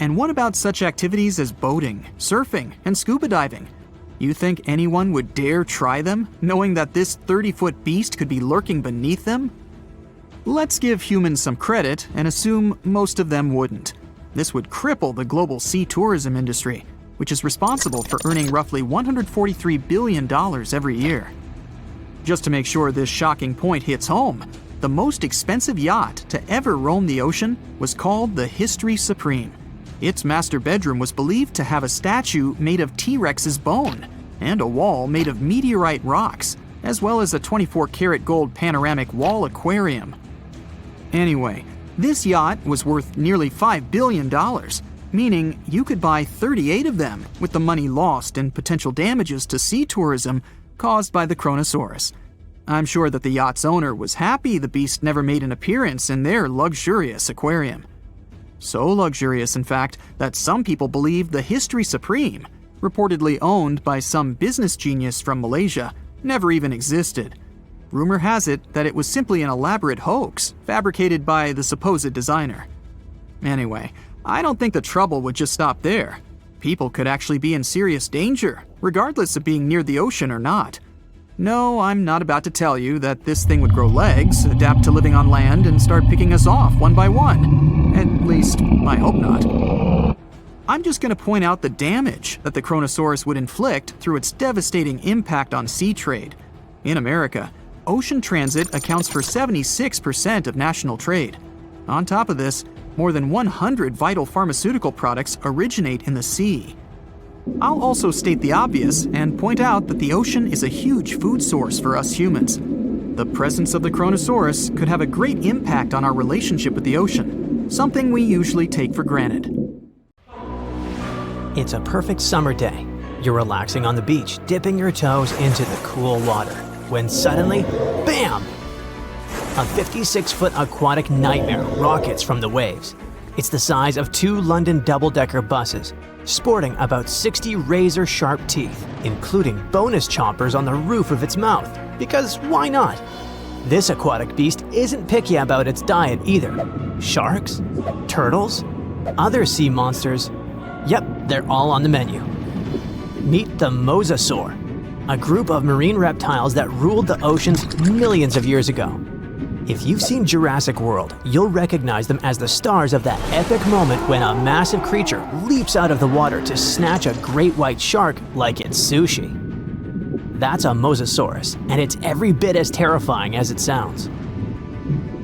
And what about such activities as boating, surfing, and scuba diving? You think anyone would dare try them, knowing that this 30-foot beast could be lurking beneath them? Let's give humans some credit and assume most of them wouldn't. This would cripple the global sea tourism industry, which is responsible for earning roughly $143 billion every year. Just to make sure this shocking point hits home, the most expensive yacht to ever roam the ocean was called the History Supreme. Its master bedroom was believed to have a statue made of T-Rex's bone and a wall made of meteorite rocks, as well as a 24-karat gold panoramic wall aquarium. Anyway, this yacht was worth nearly $5 billion, meaning you could buy 38 of them with the money lost in potential damages to sea tourism caused by the Chronosaurus. I'm sure that the yacht's owner was happy the beast never made an appearance in their luxurious aquarium. So luxurious, in fact, that some people believe the History Supreme, reportedly owned by some business genius from Malaysia, never even existed. Rumor has it that it was simply an elaborate hoax fabricated by the supposed designer. Anyway, I don't think the trouble would just stop there. People could actually be in serious danger, regardless of being near the ocean or not. No, I'm not about to tell you that this thing would grow legs, adapt to living on land, and start picking us off one by one. At least, I hope not. I'm just going to point out the damage that the Chronosaurus would inflict through its devastating impact on sea trade. In America, ocean transit accounts for 76% of national trade. On top of this, more than 100 vital pharmaceutical products originate in the sea. I'll also state the obvious and point out that the ocean is a huge food source for us humans. The presence of the Chronosaurus could have a great impact on our relationship with the ocean, something we usually take for granted. It's a perfect summer day. You're relaxing on the beach, dipping your toes into the cool water, when suddenly, bam! A 56-foot aquatic nightmare rockets from the waves. It's the size of 2 London double-decker buses, sporting about 60 razor-sharp teeth, including bonus chompers on the roof of its mouth, because why not? This aquatic beast isn't picky about its diet either. Sharks? Turtles? Other sea monsters? Yep, they're all on the menu. Meet the Mosasaur, a group of marine reptiles that ruled the oceans millions of years ago. If you've seen Jurassic World, you'll recognize them as the stars of that epic moment when a massive creature leaps out of the water to snatch a great white shark like it's sushi. That's a Mosasaurus, and it's every bit as terrifying as it sounds.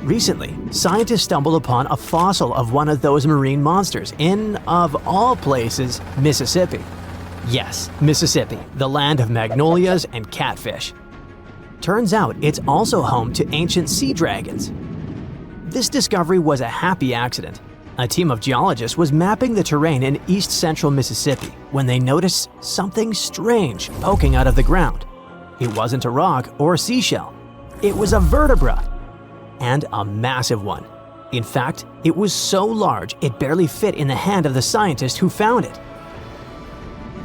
Recently, scientists stumbled upon a fossil of one of those marine monsters in, of all places, Mississippi. Yes, Mississippi, the land of magnolias and catfish. Turns out it's also home to ancient sea dragons. This discovery was a happy accident. A team of geologists was mapping the terrain in east-central Mississippi when they noticed something strange poking out of the ground. It wasn't a rock or a seashell. It was a vertebra, and a massive one. In fact, it was so large it barely fit in the hand of the scientist who found it.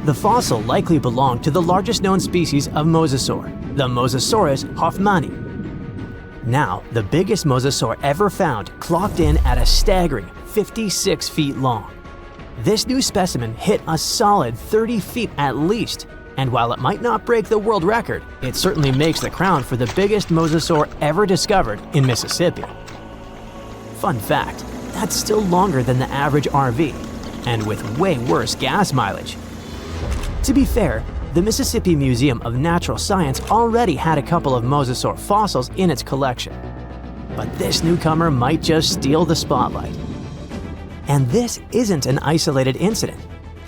The fossil likely belonged to the largest known species of mosasaur, the Mosasaurus hoffmanni. Now, the biggest mosasaur ever found clocked in at a staggering 56 feet long. This new specimen hit a solid 30 feet at least, and while it might not break the world record, it certainly makes the crown for the biggest mosasaur ever discovered in Mississippi. Fun fact, that's still longer than the average RV, and with way worse gas mileage. To be fair, the Mississippi Museum of Natural Science already had a couple of mosasaur fossils in its collection. But this newcomer might just steal the spotlight. And this isn't an isolated incident.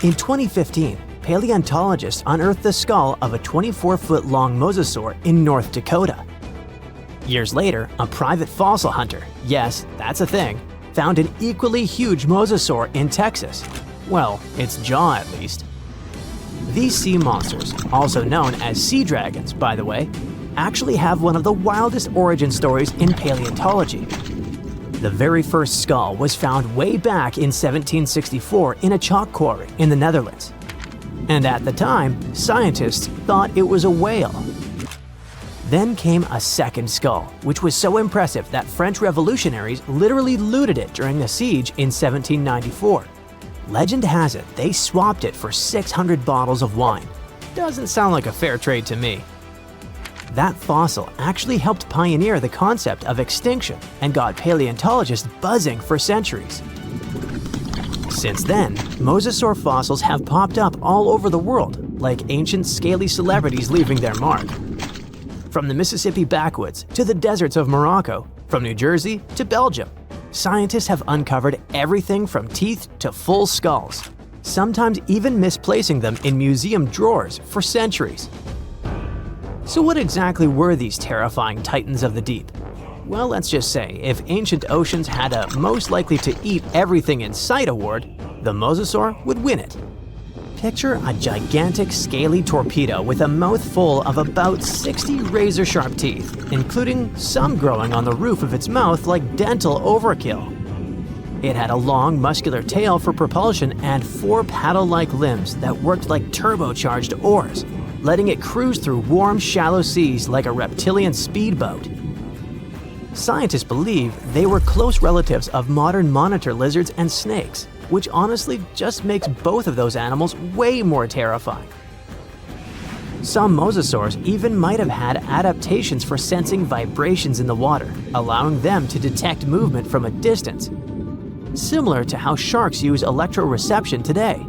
In 2015, paleontologists unearthed the skull of a 24-foot-long mosasaur in North Dakota. Years later, a private fossil hunter, yes, that's a thing, found an equally huge mosasaur in Texas. Well, its jaw at least. These sea monsters, also known as sea dragons, by the way, actually have one of the wildest origin stories in paleontology. The very first skull was found way back in 1764 in a chalk quarry in the Netherlands. and at the time, scientists thought it was a whale. Then came a second skull, which was so impressive that French revolutionaries literally looted it during a siege in 1794. Legend has it they swapped it for 600 bottles of wine. Doesn't sound like a fair trade to me. That fossil actually helped pioneer the concept of extinction and got paleontologists buzzing for centuries. Since then, mosasaur fossils have popped up all over the world, like ancient scaly celebrities leaving their mark. From the Mississippi backwoods to the deserts of Morocco, from New Jersey to Belgium, scientists have uncovered everything from teeth to full skulls, sometimes even misplacing them in museum drawers for centuries. So what exactly were these terrifying titans of the deep? Well, let's just say, if ancient oceans had a most likely to eat everything in sight award, the mosasaur would win it. Picture a gigantic scaly torpedo with a mouth full of about 60 razor-sharp teeth, including some growing on the roof of its mouth like dental overkill. It had a long, muscular tail for propulsion and 4 paddle-like limbs that worked like turbocharged oars, letting it cruise through warm, shallow seas like a reptilian speedboat. Scientists believe they were close relatives of modern monitor lizards and snakes, which honestly just makes both of those animals way more terrifying. Some mosasaurs even might have had adaptations for sensing vibrations in the water, allowing them to detect movement from a distance, similar to how sharks use electroreception today.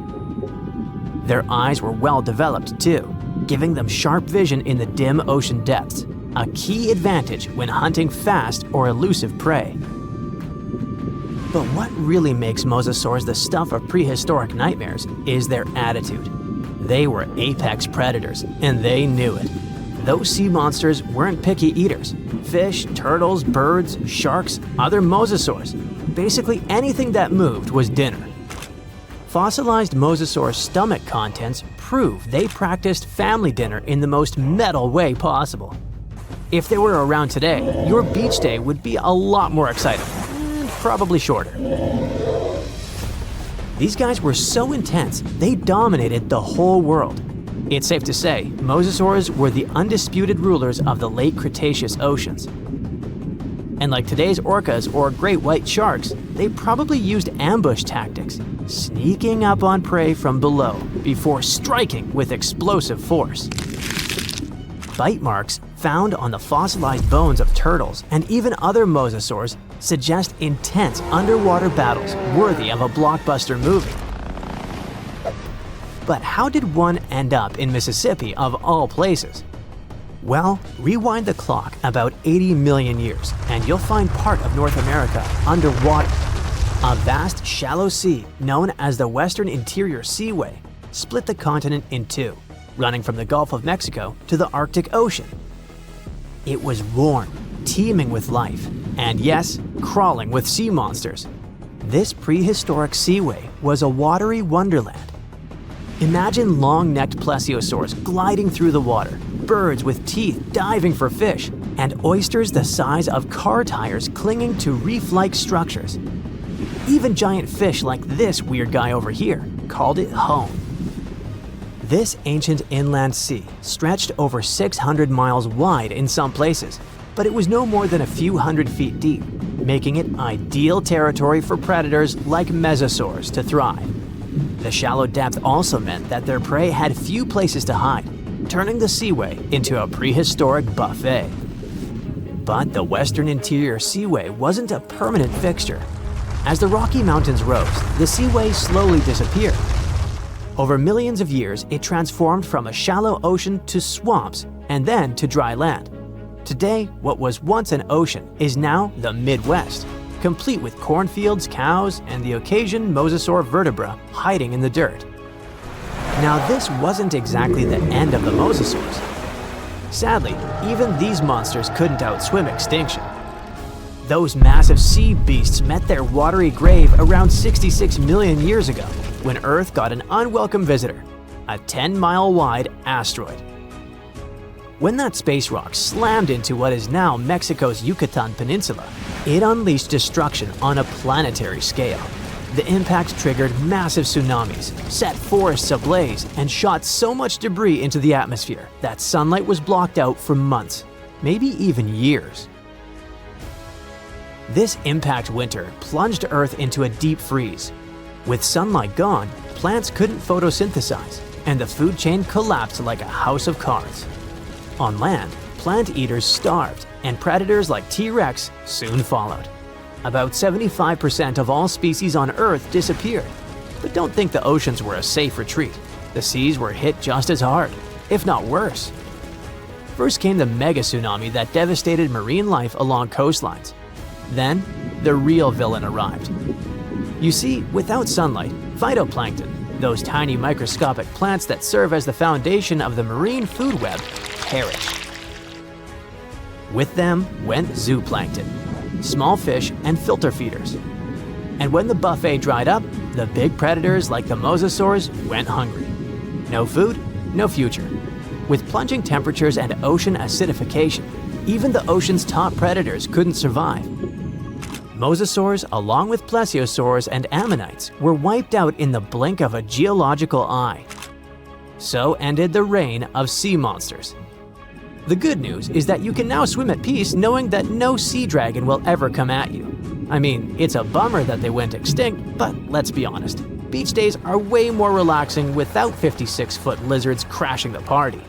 Their eyes were well developed too, giving them sharp vision in the dim ocean depths, a key advantage when hunting fast or elusive prey. But what really makes mosasaurs the stuff of prehistoric nightmares is their attitude. They were apex predators, and they knew it. Those sea monsters weren't picky eaters. Fish, turtles, birds, sharks, other mosasaurs. Basically anything that moved was dinner. Fossilized mosasaur stomach contents prove they practiced family dinner in the most metal way possible. If they were around today, your beach day would be a lot more exciting. Probably shorter. These guys were so intense, they dominated the whole world. It's safe to say, mosasaurs were the undisputed rulers of the late Cretaceous oceans. And like today's orcas or great white sharks, they probably used ambush tactics, sneaking up on prey from below before striking with explosive force. Bite marks found on the fossilized bones of turtles and even other mosasaurs suggest intense underwater battles worthy of a blockbuster movie. But how did one end up in Mississippi of all places? Well, rewind the clock about 80 million years and you'll find part of North America underwater. A vast shallow sea known as the Western Interior Seaway split the continent in two, running from the Gulf of Mexico to the Arctic Ocean. It was warm, teeming with life, and yes, crawling with sea monsters. This prehistoric seaway was a watery wonderland. Imagine long-necked plesiosaurs gliding through the water, birds with teeth diving for fish, and oysters the size of car tires clinging to reef-like structures. Even giant fish like this weird guy over here called it home. This ancient inland sea stretched over 600 miles wide in some places, but it was no more than a few hundred feet deep, making it ideal territory for predators like mosasaurs to thrive. The shallow depth also meant that their prey had few places to hide, turning the seaway into a prehistoric buffet. But the Western Interior Seaway wasn't a permanent fixture. As the Rocky Mountains rose, the seaway slowly disappeared. Over millions of years, it transformed from a shallow ocean to swamps and then to dry land. Today, what was once an ocean is now the Midwest, complete with cornfields, cows, and the occasion mosasaur vertebra hiding in the dirt. Now, this wasn't exactly the end of the mosasaurs. Sadly, even these monsters couldn't outswim extinction. Those massive sea beasts met their watery grave around 66 million years ago, when Earth got an unwelcome visitor, a 10-mile-wide asteroid. When that space rock slammed into what is now Mexico's Yucatan Peninsula, it unleashed destruction on a planetary scale. The impact triggered massive tsunamis, set forests ablaze, and shot so much debris into the atmosphere that sunlight was blocked out for months, maybe even years. This impact winter plunged Earth into a deep freeze. With sunlight gone, plants couldn't photosynthesize, and the food chain collapsed like a house of cards. On land, plant eaters starved, and predators like T-Rex soon followed. About 75% of all species on Earth disappeared. But don't think the oceans were a safe retreat. The seas were hit just as hard, if not worse. First came the mega tsunami that devastated marine life along coastlines. Then, the real villain arrived. You see, without sunlight, phytoplankton, those tiny microscopic plants that serve as the foundation of the marine food web, perished. With them went zooplankton, small fish and filter feeders. And when the buffet dried up, the big predators like the mosasaurs went hungry. No food, no future. With plunging temperatures and ocean acidification, even the ocean's top predators couldn't survive. Mosasaurs, along with plesiosaurs and ammonites, were wiped out in the blink of a geological eye. So ended the reign of sea monsters. The good news is that you can now swim at peace knowing that no sea dragon will ever come at you. I mean, it's a bummer that they went extinct, but let's be honest, beach days are way more relaxing without 56-foot lizards crashing the party.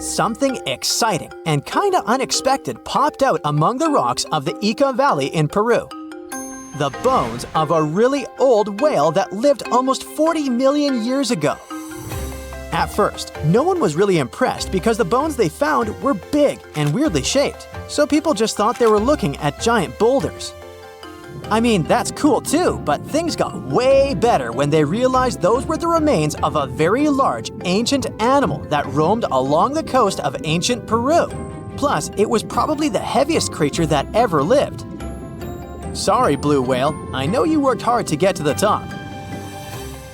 Something exciting and kinda unexpected popped out among the rocks of the Ica Valley in Peru. The bones of a really old whale that lived almost 40 million years ago. At first, no one was really impressed because the bones they found were big and weirdly shaped, so people just thought they were looking at giant boulders. I mean, that's cool too, but things got way better when they realized those were the remains of a very large, ancient animal that roamed along the coast of ancient Peru. Plus, it was probably the heaviest creature that ever lived. Sorry, blue whale, I know you worked hard to get to the top.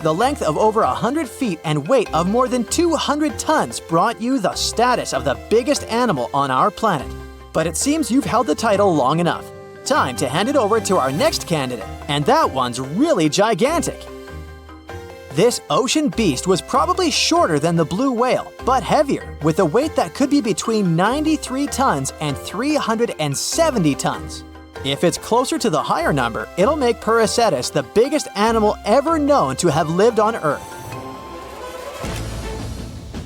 The length of over 100 feet and weight of more than 200 tons brought you the status of the biggest animal on our planet. But it seems you've held the title long enough. Time to hand it over to our next candidate, and that one's really gigantic. This ocean beast was probably shorter than the blue whale, but heavier, with a weight that could be between 93 tons and 370 tons. If it's closer to the higher number, it'll make Prehistoric the biggest animal ever known to have lived on Earth.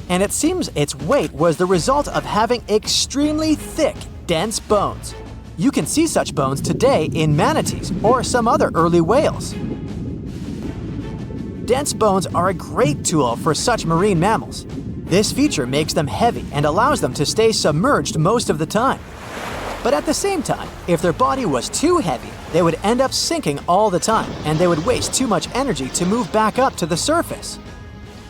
And it seems its weight was the result of having extremely thick, dense bones. You can see such bones today in manatees or some other early whales. Dense bones are a great tool for such marine mammals. This feature makes them heavy and allows them to stay submerged most of the time. But at the same time, if their body was too heavy, they would end up sinking all the time, and they would waste too much energy to move back up to the surface.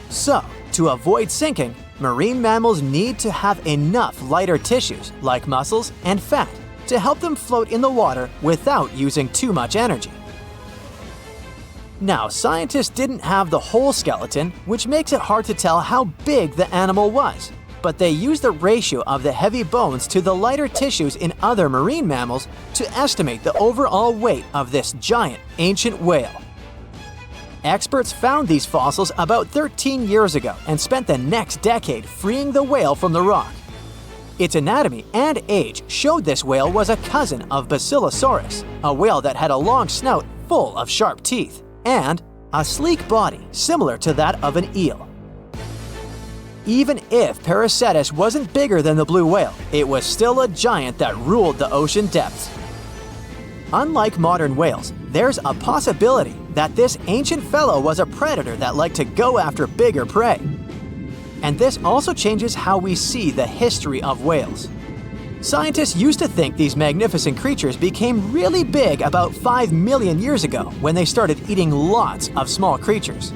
So, to avoid sinking, marine mammals need to have enough lighter tissues, like muscles and fat, to help them float in the water without using too much energy. Now, scientists didn't have the whole skeleton, which makes it hard to tell how big the animal was. But they used the ratio of the heavy bones to the lighter tissues in other marine mammals to estimate the overall weight of this giant ancient whale. Experts found these fossils about 13 years ago and spent the next decade freeing the whale from the rock. Its anatomy and age showed this whale was a cousin of Basilosaurus, a whale that had a long snout full of sharp teeth, and a sleek body similar to that of an eel. Even if Prehistoric wasn't bigger than the blue whale, it was still a giant that ruled the ocean depths. Unlike modern whales, there's a possibility that this ancient fellow was a predator that liked to go after bigger prey. And this also changes how we see the history of whales. Scientists used to think these magnificent creatures became really big about 5 million years ago when they started eating lots of small creatures.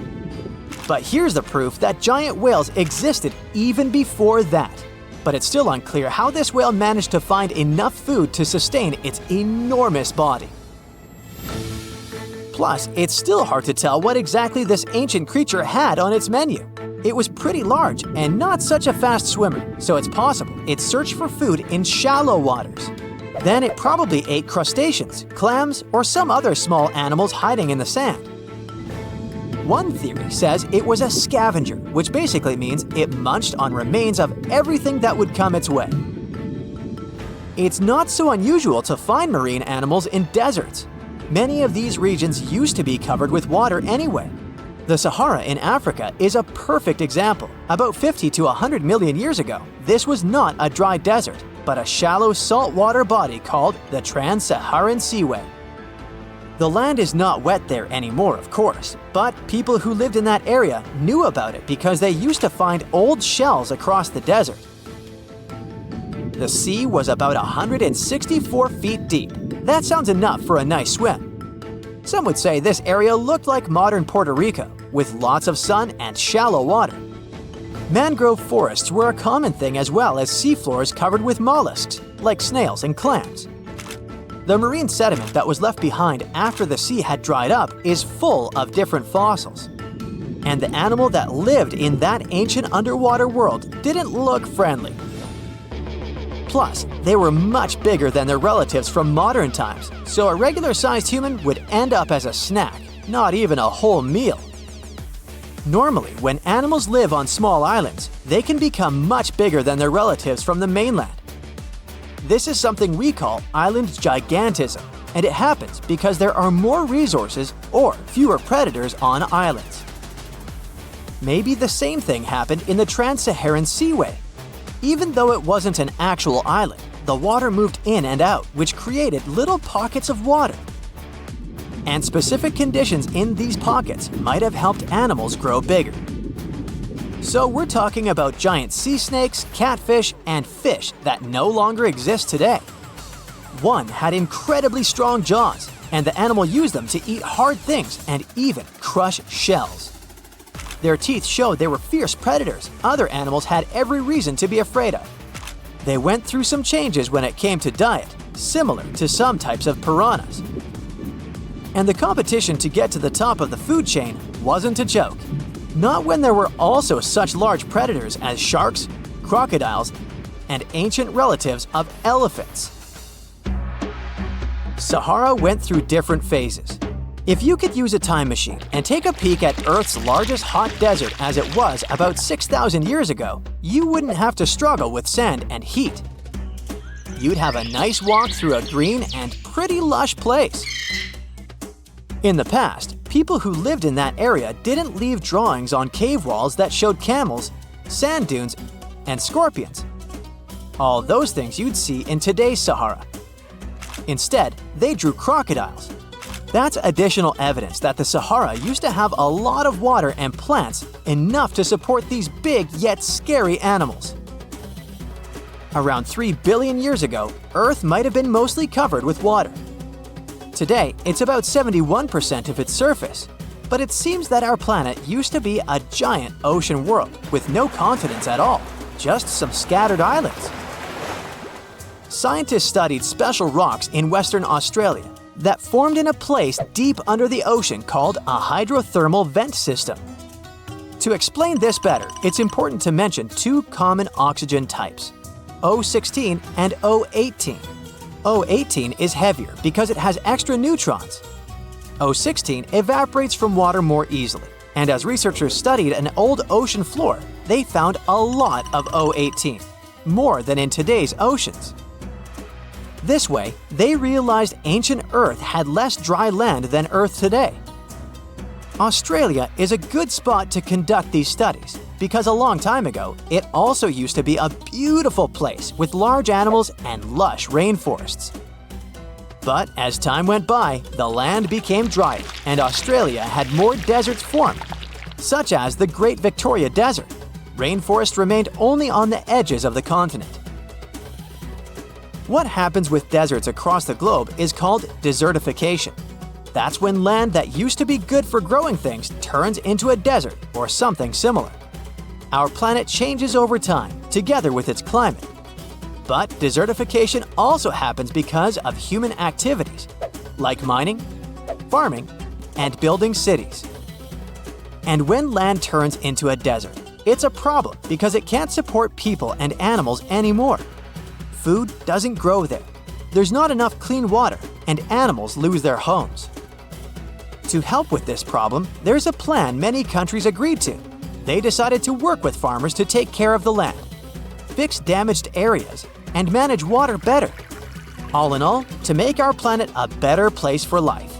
But here's the proof that giant whales existed even before that. But it's still unclear how this whale managed to find enough food to sustain its enormous body. Plus, it's still hard to tell what exactly this ancient creature had on its menu. It was pretty large and not such a fast swimmer, so it's possible it searched for food in shallow waters. Then it probably ate crustaceans, clams, or some other small animals hiding in the sand. One theory says it was a scavenger, which basically means it munched on remains of everything that would come its way. It's not so unusual to find marine animals in deserts. Many of these regions used to be covered with water anyway. The Sahara in Africa is a perfect example. About 50 to 100 million years ago, this was not a dry desert, but a shallow saltwater body called the Trans-Saharan Seaway. The land is not wet there anymore, of course, but people who lived in that area knew about it because they used to find old shells across the desert. The sea was about 164 feet deep. That sounds enough for a nice swim. Some would say this area looked like modern Puerto Rico, with lots of sun and shallow water. Mangrove forests were a common thing as well as seafloors covered with mollusks, like snails and clams. The marine sediment that was left behind after the sea had dried up is full of different fossils. And the animal that lived in that ancient underwater world didn't look friendly. Plus, they were much bigger than their relatives from modern times, so a regular-sized human would end up as a snack, not even a whole meal. Normally, when animals live on small islands, they can become much bigger than their relatives from the mainland. This is something we call island gigantism, and it happens because there are more resources or fewer predators on islands. Maybe the same thing happened in the Trans-Saharan Seaway. Even though it wasn't an actual island, the water moved in and out, which created little pockets of water. And specific conditions in these pockets might have helped animals grow bigger. So we're talking about giant sea snakes, catfish, and fish that no longer exist today. One had incredibly strong jaws, and the animal used them to eat hard things and even crush shells. Their teeth showed they were fierce predators other animals had every reason to be afraid of. They went through some changes when it came to diet, similar to some types of piranhas. And the competition to get to the top of the food chain wasn't a joke. Not when there were also such large predators as sharks, crocodiles, and ancient relatives of elephants. Sahara went through different phases. If you could use a time machine and take a peek at Earth's largest hot desert as it was about 6,000 years ago, you wouldn't have to struggle with sand and heat. You'd have a nice walk through a green and pretty lush place. In the past, people who lived in that area didn't leave drawings on cave walls that showed camels, sand dunes, and scorpions. All those things you'd see in today's Sahara. Instead, they drew crocodiles. That's additional evidence that the Sahara used to have a lot of water and plants enough to support these big yet scary animals. Around 3 billion years ago, Earth might have been mostly covered with water. Today, it's about 71% of its surface, but it seems that our planet used to be a giant ocean world with no continents at all, just some scattered islands. Scientists studied special rocks in Western Australia that formed in a place deep under the ocean called a hydrothermal vent system. To explain this better, it's important to mention two common oxygen types, O16 and O18. O18 is heavier because it has extra neutrons. O16 evaporates from water more easily, and as researchers studied an old ocean floor, they found a lot of O18, more than in today's oceans. This way, they realized ancient Earth had less dry land than Earth today. Australia is a good spot to conduct these studies because a long time ago, it also used to be a beautiful place with large animals and lush rainforests. But as time went by, the land became drier and Australia had more deserts formed, such as the Great Victoria Desert. Rainforest remained only on the edges of the continent. What happens with deserts across the globe is called desertification. That's when land that used to be good for growing things turns into a desert or something similar. Our planet changes over time, together with its climate. But desertification also happens because of human activities, like mining, farming, and building cities. And when land turns into a desert, it's a problem because it can't support people and animals anymore. Food doesn't grow there. there's not enough clean water and animals lose their homes. To help with this problem, there's a plan many countries agreed to. They decided to work with farmers to take care of the land, fix damaged areas, and manage water better. All in all, to make our planet a better place for life.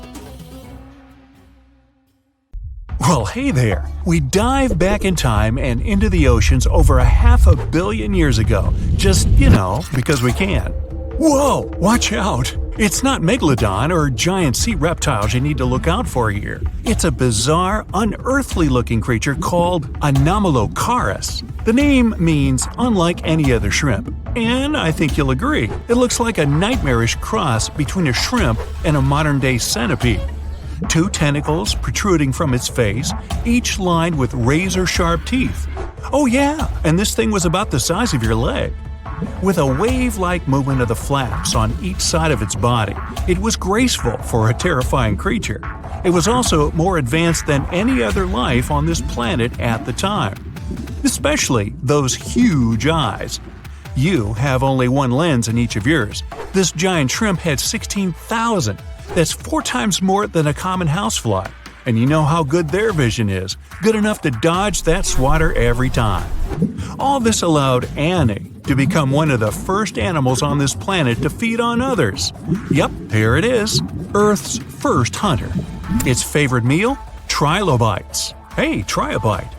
Well, hey there! We dive back in time and into the oceans over 500 million years ago, just, because we can. Whoa! Watch out! It's not Megalodon or giant sea reptiles you need to look out for here. It's a bizarre, unearthly-looking creature called Anomalocaris. The name means unlike any other shrimp, and I think you'll agree, it looks like a nightmarish cross between a shrimp and a modern-day centipede. 2 tentacles protruding from its face, each lined with razor-sharp teeth. Oh yeah, and this thing was about the size of your leg. With a wave-like movement of the flaps on each side of its body, it was graceful for a terrifying creature. It was also more advanced than any other life on this planet at the time. Especially those huge eyes. You have only one lens in each of yours. This giant shrimp had 16,000. That's 4 times more than a common housefly. And you know how good their vision is. Good enough to dodge that swatter every time. All this allowed Annie to become one of the first animals on this planet to feed on others. Yep, here it is. Earth's first hunter. Its favorite meal? Trilobites. Hey, try a bite.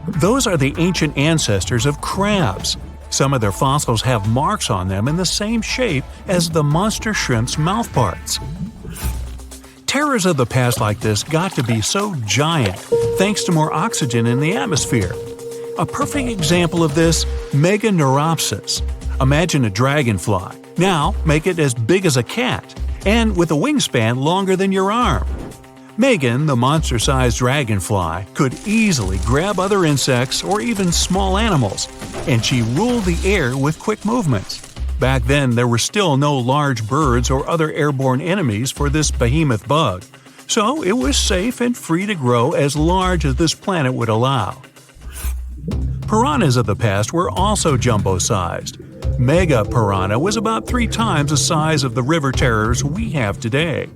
Those are the ancient ancestors of crabs. Some of their fossils have marks on them in the same shape as the monster shrimp's mouthparts. Terrors of the past like this got to be so giant thanks to more oxygen in the atmosphere. A perfect example of this, Meganeuropsis. Imagine a dragonfly. Now make it as big as a cat, and with a wingspan longer than your arm. Megan, the monster-sized dragonfly, could easily grab other insects or even small animals, and she ruled the air with quick movements. Back then, there were still no large birds or other airborne enemies for this behemoth bug, so it was safe and free to grow as large as this planet would allow. Piranhas of the past were also jumbo-sized. Mega piranha was about 3 times the size of the river terrors we have today.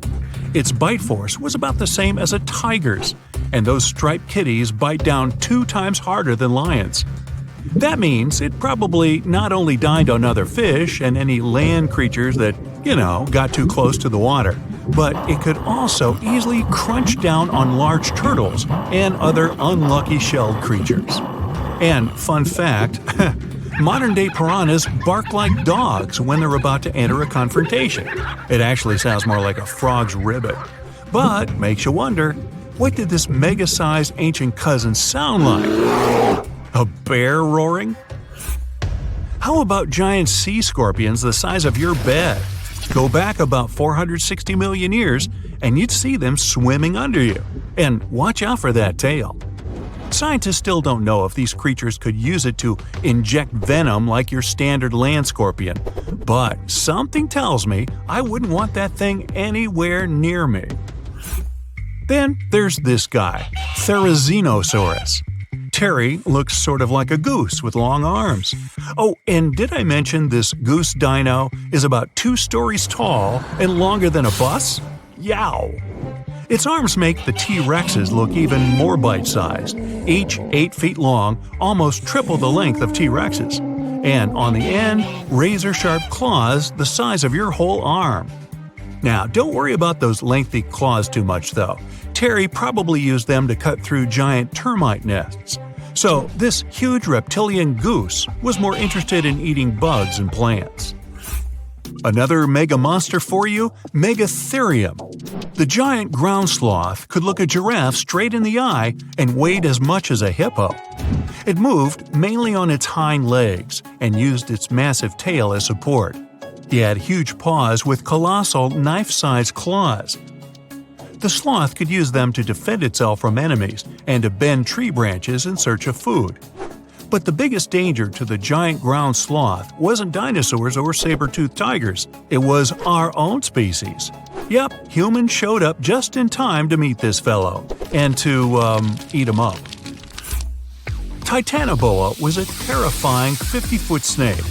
Its bite force was about the same as a tiger's, and those striped kitties bite down 2 times harder than lions. That means it probably not only dined on other fish and any land creatures that, got too close to the water, but it could also easily crunch down on large turtles and other unlucky shelled creatures. And fun fact, modern-day piranhas bark like dogs when they're about to enter a confrontation. It actually sounds more like a frog's ribbit. But makes you wonder, what did this mega-sized ancient cousin sound like? A bear roaring? How about giant sea scorpions the size of your bed? Go back about 460 million years, and you'd see them swimming under you. And watch out for that tail. Scientists still don't know if these creatures could use it to inject venom like your standard land scorpion, but something tells me I wouldn't want that thing anywhere near me. Then there's this guy, Therizinosaurus. Terry looks sort of like a goose with long arms. Oh, and did I mention this goose dino is about 2 stories tall and longer than a bus? Yow! Its arms make the T-Rexes look even more bite-sized, each 8 feet long, almost triple the length of T-Rexes. And on the end, razor-sharp claws the size of your whole arm. Now, don't worry about those lengthy claws too much, though. Terry probably used them to cut through giant termite nests. So, this huge reptilian goose was more interested in eating bugs and plants. Another mega monster for you, Megatherium. The giant ground sloth could look a giraffe straight in the eye and weighed as much as a hippo. It moved mainly on its hind legs and used its massive tail as support. He had huge paws with colossal knife-sized claws. The sloth could use them to defend itself from enemies and to bend tree branches in search of food. But the biggest danger to the giant ground sloth wasn't dinosaurs or saber-toothed tigers. It was our own species. Yep, humans showed up just in time to meet this fellow and to, eat him up. Titanoboa was a terrifying 50-foot snake.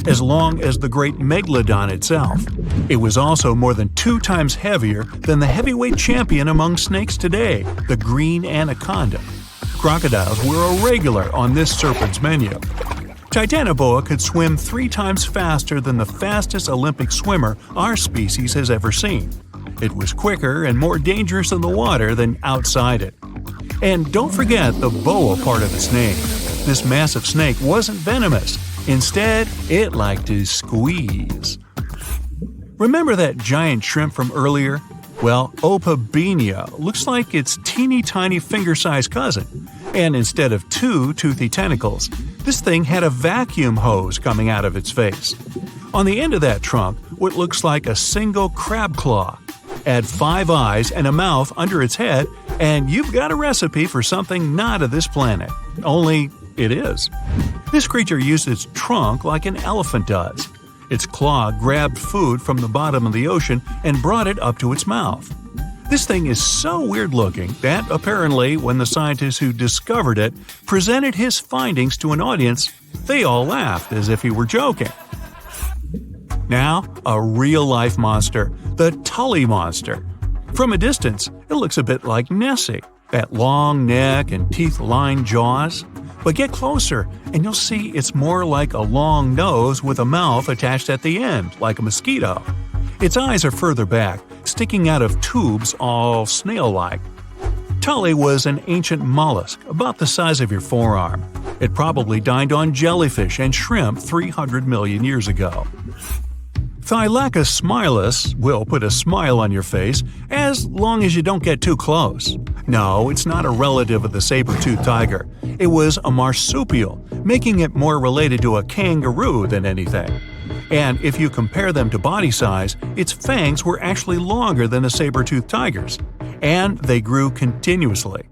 as long as the great Megalodon itself. It was also more than 2 times heavier than the heavyweight champion among snakes today, the green anaconda. Crocodiles were a regular on this serpent's menu. Titanoboa could swim 3 times faster than the fastest Olympic swimmer our species has ever seen. It was quicker and more dangerous in the water than outside it. And don't forget the boa part of its name. This massive snake wasn't venomous. Instead, it liked to squeeze. Remember that giant shrimp from earlier? Well, Opabenia looks like its teeny-tiny finger-sized cousin. And instead of 2 toothy tentacles, this thing had a vacuum hose coming out of its face. On the end of that trunk, what looks like a single crab claw. Add 5 eyes and a mouth under its head, and you've got a recipe for something not of this planet. Only it is. This creature used its trunk like an elephant does. Its claw grabbed food from the bottom of the ocean and brought it up to its mouth. This thing is so weird-looking that, apparently, when the scientists who discovered it presented his findings to an audience, they all laughed as if he were joking. Now, a real-life monster, the Tully Monster. From a distance, it looks a bit like Nessie, that long neck and teeth-lined jaws. But get closer, and you'll see it's more like a long nose with a mouth attached at the end, like a mosquito. Its eyes are further back, sticking out of tubes all snail-like. Tully was an ancient mollusk, about the size of your forearm. It probably dined on jellyfish and shrimp 300 million years ago. Thylacus smilus will put a smile on your face as long as you don't get too close. No, it's not a relative of the saber-toothed tiger. It was a marsupial, making it more related to a kangaroo than anything. And if you compare them to body size, its fangs were actually longer than a saber-toothed tiger's. And they grew continuously.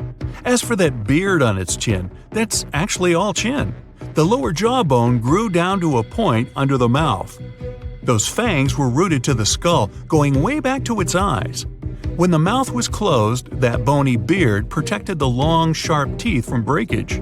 As for that beard on its chin, that's actually all chin. The lower jawbone grew down to a point under the mouth. Those fangs were rooted to the skull, going way back to its eyes. When the mouth was closed, that bony beard protected the long, sharp teeth from breakage.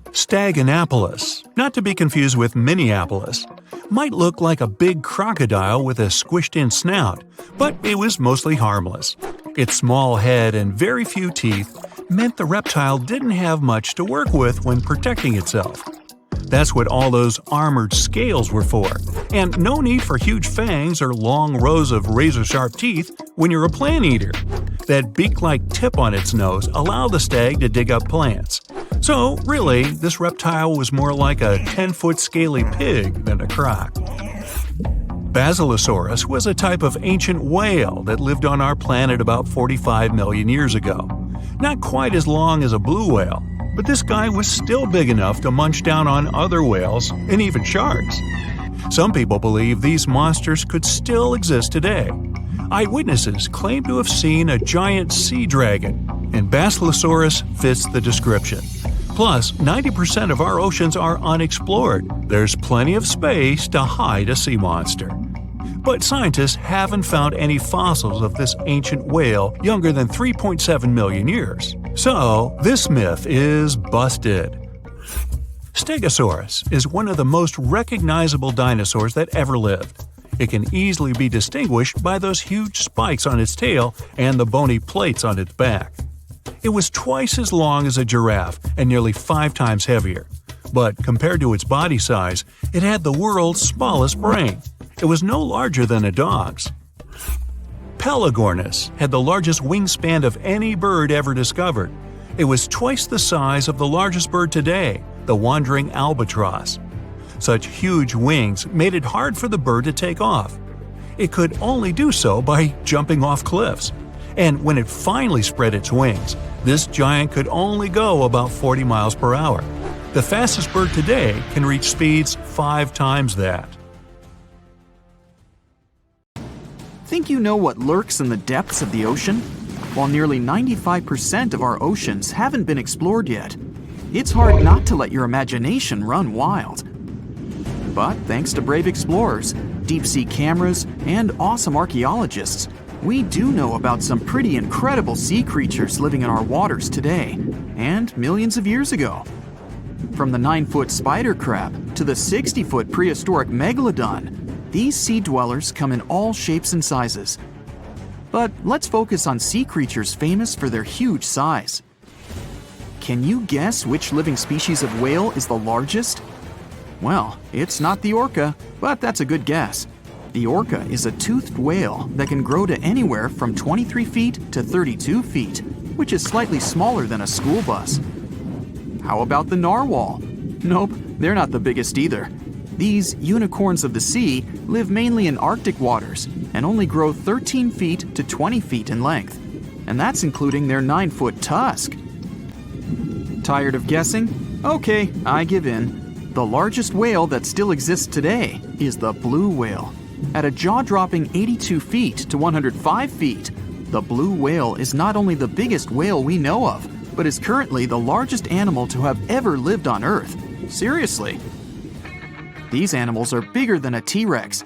Staganapolis, not to be confused with Minneapolis, might look like a big crocodile with a squished-in snout, but it was mostly harmless. Its small head and very few teeth meant the reptile didn't have much to work with when protecting itself. That's what all those armored scales were for, and no need for huge fangs or long rows of razor-sharp teeth when you're a plant eater. That beak-like tip on its nose allowed the stag to dig up plants. So, really, this reptile was more like a 10-foot scaly pig than a croc. Basilosaurus was a type of ancient whale that lived on our planet about 45 million years ago. Not quite as long as a blue whale, but this guy was still big enough to munch down on other whales and even sharks. Some people believe these monsters could still exist today. Eyewitnesses claim to have seen a giant sea dragon, and Basilosaurus fits the description. Plus, 90% of our oceans are unexplored. There's plenty of space to hide a sea monster. But scientists haven't found any fossils of this ancient whale younger than 3.7 million years. So, this myth is busted. Stegosaurus is one of the most recognizable dinosaurs that ever lived. It can easily be distinguished by those huge spikes on its tail and the bony plates on its back. It was twice as long as a giraffe and nearly 5 times heavier. But compared to its body size, it had the world's smallest brain. It was no larger than a dog's. Pelagornis had the largest wingspan of any bird ever discovered. It was twice the size of the largest bird today, the wandering albatross. Such huge wings made it hard for the bird to take off. It could only do so by jumping off cliffs. And when it finally spread its wings, this giant could only go about 40 miles per hour. The fastest bird today can reach speeds 5 times that. Think you know what lurks in the depths of the ocean? While nearly 95% of our oceans haven't been explored yet, it's hard not to let your imagination run wild. But thanks to brave explorers, deep-sea cameras, and awesome archaeologists, we do know about some pretty incredible sea creatures living in our waters today, and millions of years ago. From the 9-foot spider crab to the 60-foot prehistoric megalodon, these sea dwellers come in all shapes and sizes. But let's focus on sea creatures famous for their huge size. Can you guess which living species of whale is the largest? Well, it's not the orca, but that's a good guess. The orca is a toothed whale that can grow to anywhere from 23 feet to 32 feet, which is slightly smaller than a school bus. How about the narwhal? Nope, they're not the biggest either. These unicorns of the sea live mainly in Arctic waters and only grow 13 feet to 20 feet in length, and that's including their 9-foot tusk. Tired of guessing? Okay, I give in. The largest whale that still exists today is the blue whale. At a jaw-dropping 82 feet to 105 feet, the blue whale is not only the biggest whale we know of, but is currently the largest animal to have ever lived on Earth. Seriously. These animals are bigger than a T-Rex,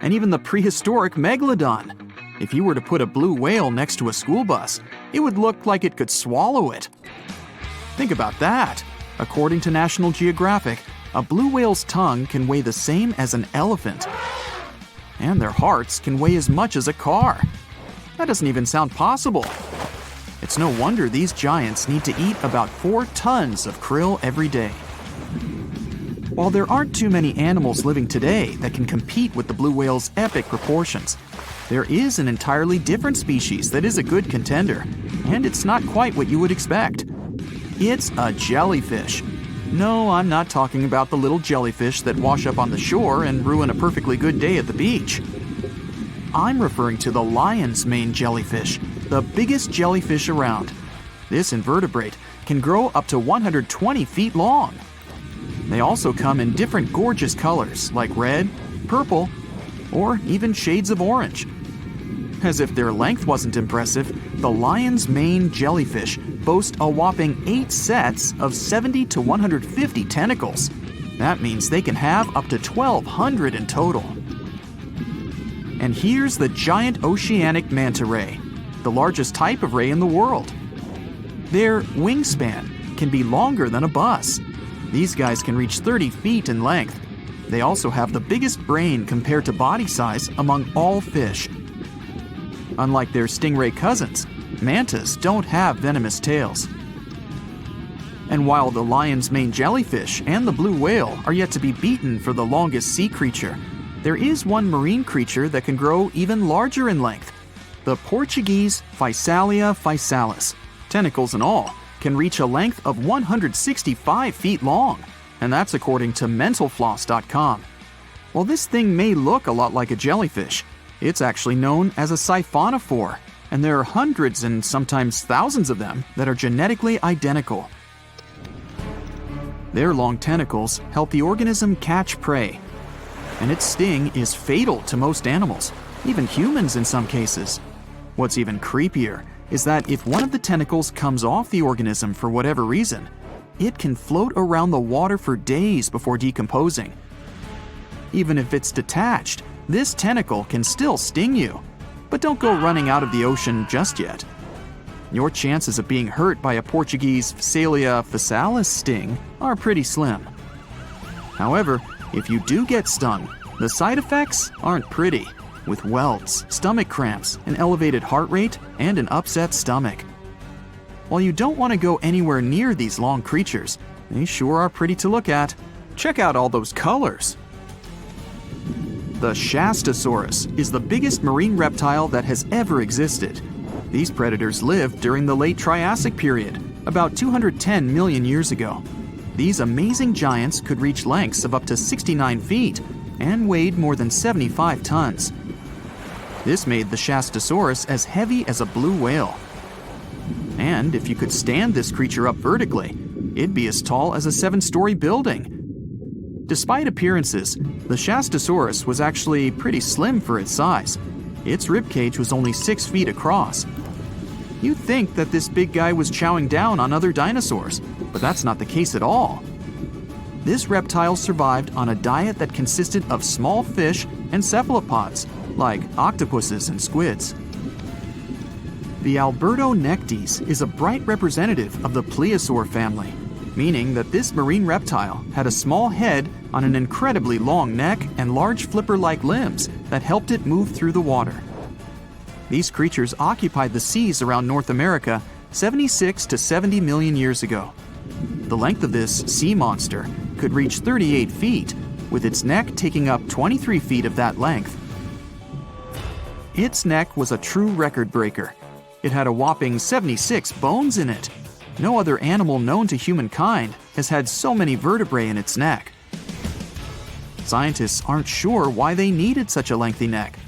and even the prehistoric Megalodon. If you were to put a blue whale next to a school bus, it would look like it could swallow it. Think about that. According to National Geographic, a blue whale's tongue can weigh the same as an elephant. And their hearts can weigh as much as a car. That doesn't even sound possible. It's no wonder these giants need to eat about 4 tons of krill every day. While there aren't too many animals living today that can compete with the blue whale's epic proportions, there is an entirely different species that is a good contender, and it's not quite what you would expect. It's a jellyfish. No, I'm not talking about the little jellyfish that wash up on the shore and ruin a perfectly good day at the beach. I'm referring to the lion's mane jellyfish, the biggest jellyfish around. This invertebrate can grow up to 120 feet long. They also come in different gorgeous colors like red, purple, or even shades of orange. As if their length wasn't impressive, the lion's mane jellyfish boast a whopping 8 sets of 70 to 150 tentacles. That means they can have up to 1,200 in total. And here's the giant oceanic manta ray, the largest type of ray in the world. Their wingspan can be longer than a bus. These guys can reach 30 feet in length. They also have the biggest brain compared to body size among all fish. Unlike their stingray cousins, mantas don't have venomous tails. And while the lion's mane jellyfish and the blue whale are yet to be beaten for the longest sea creature, there is one marine creature that can grow even larger in length. The Portuguese Physalia physalis, tentacles and all, can reach a length of 165 feet long, and that's according to mentalfloss.com. While this thing may look a lot like a jellyfish, it's actually known as a siphonophore, and there are hundreds and sometimes thousands of them that are genetically identical. Their long tentacles help the organism catch prey, and its sting is fatal to most animals, even humans in some cases. What's even creepier is that if one of the tentacles comes off the organism for whatever reason, it can float around the water for days before decomposing. Even if it's detached, this tentacle can still sting you. But don't go running out of the ocean just yet. Your chances of being hurt by a Portuguese Physalia physalis sting are pretty slim. However, if you do get stung, the side effects aren't pretty, with welts, stomach cramps, an elevated heart rate, and an upset stomach. While you don't want to go anywhere near these long creatures, they sure are pretty to look at. Check out all those colors. The Shastasaurus is the biggest marine reptile that has ever existed. These predators lived during the late Triassic period, about 210 million years ago. These amazing giants could reach lengths of up to 69 feet and weighed more than 75 tons. This made the Shastasaurus as heavy as a blue whale. And if you could stand this creature up vertically, it'd be as tall as a 7-story building. Despite appearances, the Shastasaurus was actually pretty slim for its size. Its ribcage was only 6 feet across. You'd think that this big guy was chowing down on other dinosaurs, but that's not the case at all. This reptile survived on a diet that consisted of small fish and cephalopods, like octopuses and squids. The Albertonectes is a bright representative of the Pliosaur family. meaning that this marine reptile had a small head on an incredibly long neck and large flipper-like limbs that helped it move through the water. These creatures occupied the seas around North America 76 to 70 million years ago. The length of this sea monster could reach 38 feet, with its neck taking up 23 feet of that length. Its neck was a true record breaker. It had a whopping 76 bones in it. No other animal known to humankind has had so many vertebrae in its neck. Scientists aren't sure why they needed such a lengthy neck.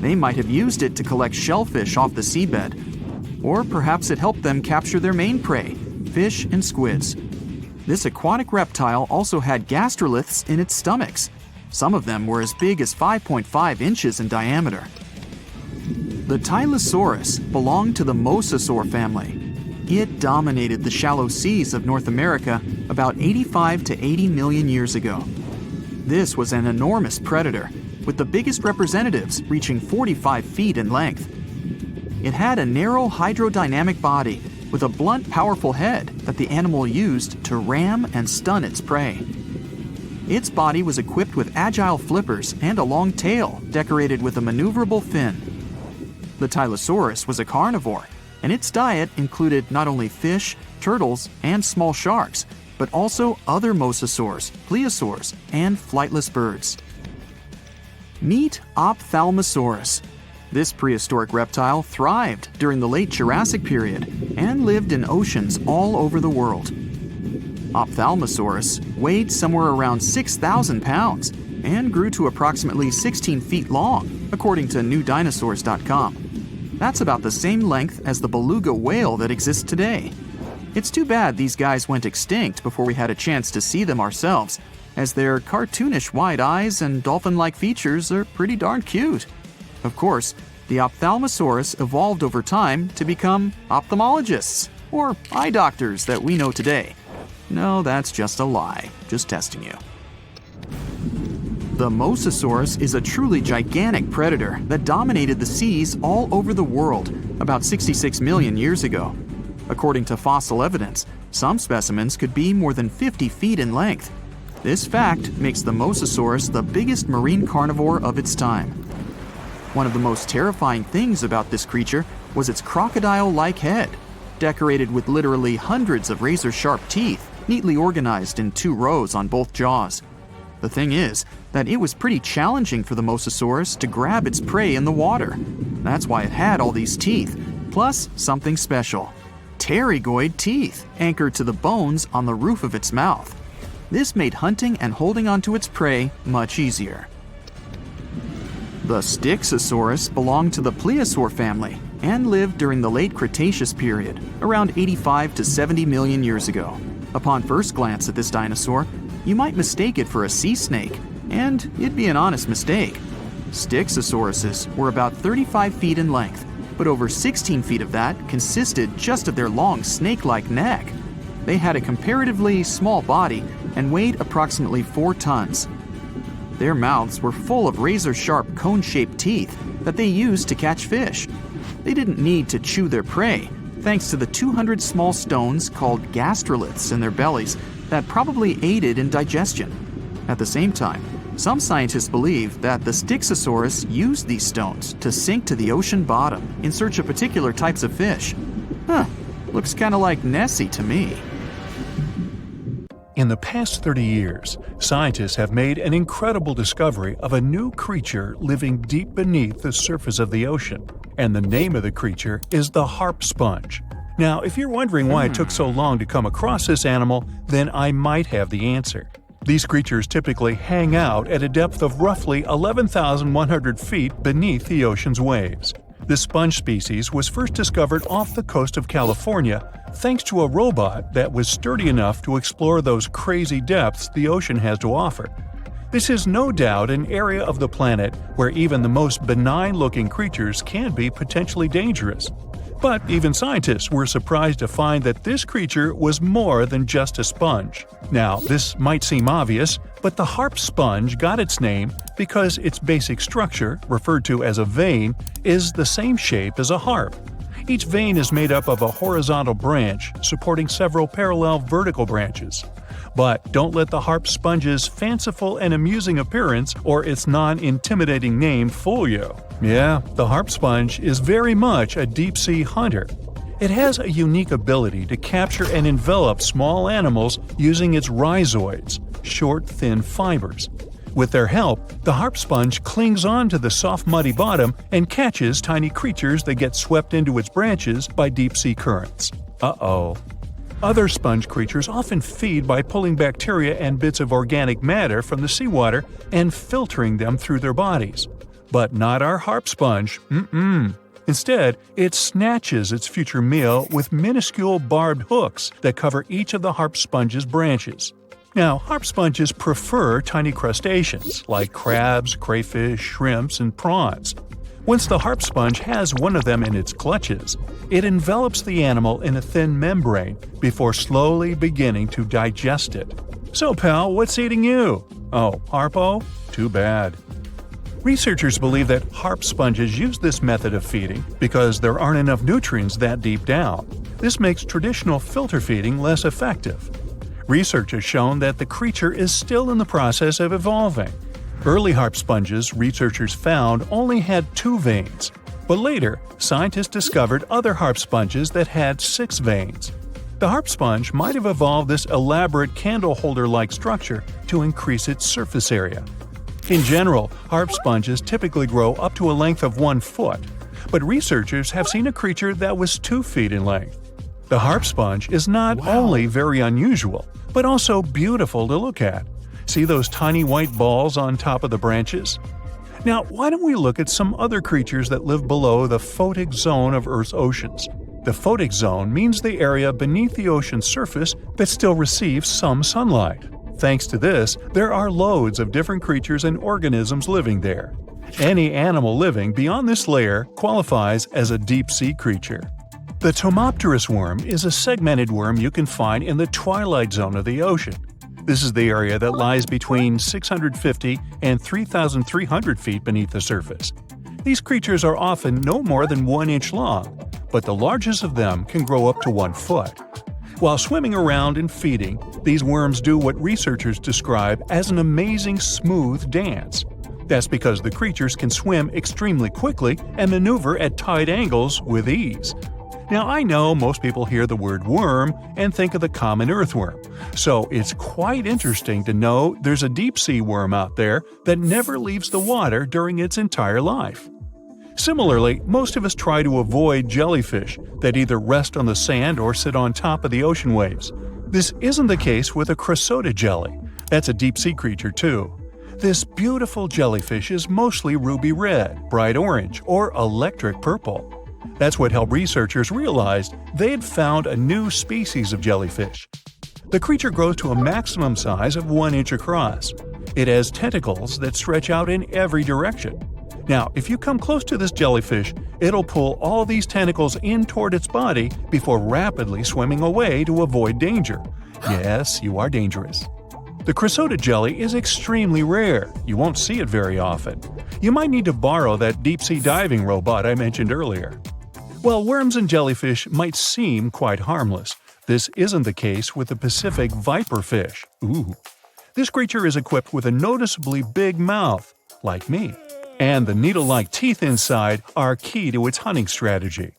They might have used it to collect shellfish off the seabed, or perhaps it helped them capture their main prey, fish and squids. This aquatic reptile also had gastroliths in its stomachs. Some of them were as big as 5.5 inches in diameter. The Tylosaurus belonged to the Mosasaur family. It dominated the shallow seas of North America about 85 to 80 million years ago. This was an enormous predator, with the biggest representatives reaching 45 feet in length. It had a narrow hydrodynamic body with a blunt, powerful head that the animal used to ram and stun its prey. Its body was equipped with agile flippers and a long tail decorated with a maneuverable fin. The Tylosaurus was a carnivore, and its diet included not only fish, turtles, and small sharks, but also other mosasaurs, pliosaurs, and flightless birds. Meet Ophthalmosaurus. This prehistoric reptile thrived during the late Jurassic period and lived in oceans all over the world. Ophthalmosaurus weighed somewhere around 6,000 pounds and grew to approximately 16 feet long, according to newdinosaurs.com. That's about the same length as the beluga whale that exists today. It's too bad these guys went extinct before we had a chance to see them ourselves, as their cartoonish wide eyes and dolphin-like features are pretty darn cute. Of course, the Ophthalmosaurus evolved over time to become ophthalmologists, or eye doctors that we know today. No, that's just a lie. Just testing you. The Mosasaurus is a truly gigantic predator that dominated the seas all over the world about 66 million years ago. According to fossil evidence, some specimens could be more than 50 feet in length. This fact makes the Mosasaurus the biggest marine carnivore of its time. One of the most terrifying things about this creature was its crocodile-like head, decorated with literally hundreds of razor-sharp teeth, neatly organized in 2 rows on both jaws. The thing is that it was pretty challenging for the Mosasaurus to grab its prey in the water. That's why it had all these teeth, plus something special: pterygoid teeth anchored to the bones on the roof of its mouth. This made hunting and holding onto its prey much easier. The Styxosaurus belonged to the Pliosaur family and lived during the late Cretaceous period, around 85 to 70 million years ago. Upon first glance at this dinosaur, you might mistake it for a sea snake, and it'd be an honest mistake. Styxosauruses were about 35 feet in length, but over 16 feet of that consisted just of their long snake-like neck. They had a comparatively small body and weighed approximately 4 tons. Their mouths were full of razor-sharp cone-shaped teeth that they used to catch fish. They didn't need to chew their prey, thanks to the 200 small stones called gastroliths in their bellies that probably aided in digestion. At the same time, some scientists believe that the Styxosaurus used these stones to sink to the ocean bottom in search of particular types of fish. Looks kind of like Nessie to me. In the past 30 years, scientists have made an incredible discovery of a new creature living deep beneath the surface of the ocean, and the name of the creature is the harp sponge. Now, if you're wondering why it took so long to come across this animal, then I might have the answer. These creatures typically hang out at a depth of roughly 11,100 feet beneath the ocean's waves. This sponge species was first discovered off the coast of California thanks to a robot that was sturdy enough to explore those crazy depths the ocean has to offer. This is no doubt an area of the planet where even the most benign-looking creatures can be potentially dangerous. But even scientists were surprised to find that this creature was more than just a sponge. Now, this might seem obvious, but the harp sponge got its name because its basic structure, referred to as a vein, is the same shape as a harp. Each vein is made up of a horizontal branch supporting several parallel vertical branches. But don't let the harp sponge's fanciful and amusing appearance or its non-intimidating name fool you. Yeah, the harp sponge is very much a deep-sea hunter. It has a unique ability to capture and envelop small animals using its rhizoids, short, thin fibers. With their help, the harp sponge clings on to the soft muddy bottom and catches tiny creatures that get swept into its branches by deep-sea currents. Uh-oh. Other sponge creatures often feed by pulling bacteria and bits of organic matter from the seawater and filtering them through their bodies. But not our harp sponge. Instead, it snatches its future meal with minuscule barbed hooks that cover each of the harp sponge's branches. Now, harp sponges prefer tiny crustaceans like crabs, crayfish, shrimps, and prawns. Once the harp sponge has one of them in its clutches, it envelops the animal in a thin membrane before slowly beginning to digest it. So, pal, what's eating you? Oh, Harpo? Too bad. Researchers believe that harp sponges use this method of feeding because there aren't enough nutrients that deep down. This makes traditional filter feeding less effective. Research has shown that the creature is still in the process of evolving. Early harp sponges, researchers found, only had 2 veins, but later, scientists discovered other harp sponges that had 6 veins. The harp sponge might have evolved this elaborate candle holder-like structure to increase its surface area. In general, harp sponges typically grow up to a length of 1 foot, but researchers have seen a creature that was 2 feet in length. The harp sponge is not only very unusual, but also beautiful to look at. See those tiny white balls on top of the branches? Now, why don't we look at some other creatures that live below the photic zone of Earth's oceans? The photic zone means the area beneath the ocean surface that still receives some sunlight. Thanks to this, there are loads of different creatures and organisms living there. Any animal living beyond this layer qualifies as a deep-sea creature. The Tomopterus worm is a segmented worm you can find in the twilight zone of the ocean. This is the area that lies between 650 and 3,300 feet beneath the surface. These creatures are often no more than 1 inch long, but the largest of them can grow up to 1 foot. While swimming around and feeding, these worms do what researchers describe as an amazing smooth dance. That's because the creatures can swim extremely quickly and maneuver at tight angles with ease. Now, I know most people hear the word worm and think of the common earthworm, so it's quite interesting to know there's a deep-sea worm out there that never leaves the water during its entire life. Similarly, most of us try to avoid jellyfish that either rest on the sand or sit on top of the ocean waves. This isn't the case with a Chrysoda jelly. That's a deep-sea creature too. This beautiful jellyfish is mostly ruby red, bright orange, or electric purple. That's what helped researchers realize they had found a new species of jellyfish. The creature grows to a maximum size of 1 inch across. It has tentacles that stretch out in every direction. Now, if you come close to this jellyfish, it'll pull all these tentacles in toward its body before rapidly swimming away to avoid danger. Yes, you are dangerous. The Chrysoda jelly is extremely rare. You won't see it very often. You might need to borrow that deep-sea diving robot I mentioned earlier. While worms and jellyfish might seem quite harmless, this isn't the case with the Pacific viperfish. Ooh. This creature is equipped with a noticeably big mouth, like me, and the needle-like teeth inside are key to its hunting strategy.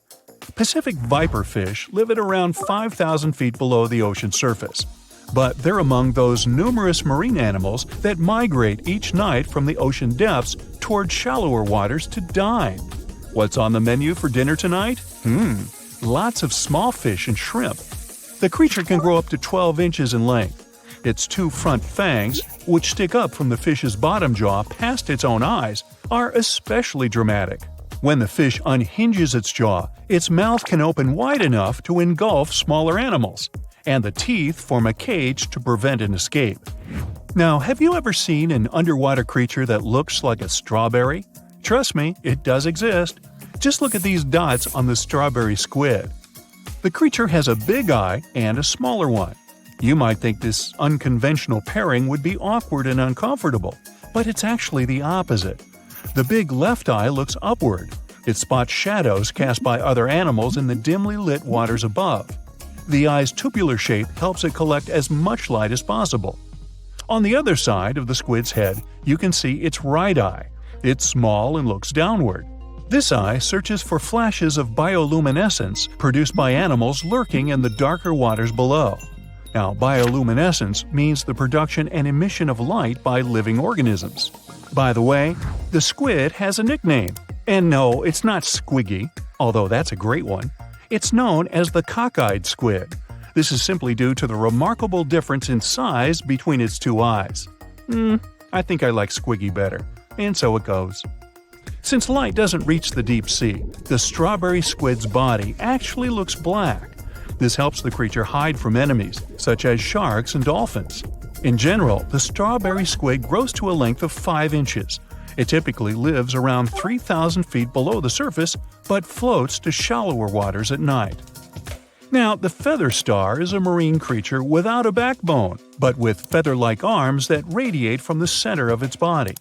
Pacific viperfish live at around 5,000 feet below the ocean surface, but they're among those numerous marine animals that migrate each night from the ocean depths toward shallower waters to dine. What's on the menu for dinner tonight? Lots of small fish and shrimp. The creature can grow up to 12 inches in length. Its 2 front fangs, which stick up from the fish's bottom jaw past its own eyes, are especially dramatic. When the fish unhinges its jaw, its mouth can open wide enough to engulf smaller animals, and the teeth form a cage to prevent an escape. Now, have you ever seen an underwater creature that looks like a strawberry? Trust me, it does exist. Just look at these dots on the strawberry squid. The creature has a big eye and a smaller one. You might think this unconventional pairing would be awkward and uncomfortable, but it's actually the opposite. The big left eye looks upward. It spots shadows cast by other animals in the dimly lit waters above. The eye's tubular shape helps it collect as much light as possible. On the other side of the squid's head, you can see its right eye. It's small and looks downward. This eye searches for flashes of bioluminescence produced by animals lurking in the darker waters below. Now, bioluminescence means the production and emission of light by living organisms. By the way, the squid has a nickname. And no, it's not Squiggy, although that's a great one. It's known as the cockeyed squid. This is simply due to the remarkable difference in size between its two eyes. I think I like Squiggy better, and so it goes. Since light doesn't reach the deep sea, the strawberry squid's body actually looks black. This helps the creature hide from enemies, such as sharks and dolphins. In general, the strawberry squid grows to a length of 5 inches. It typically lives around 3,000 feet below the surface, but floats to shallower waters at night. Now, the feather star is a marine creature without a backbone, but with feather-like arms that radiate from the center of its body.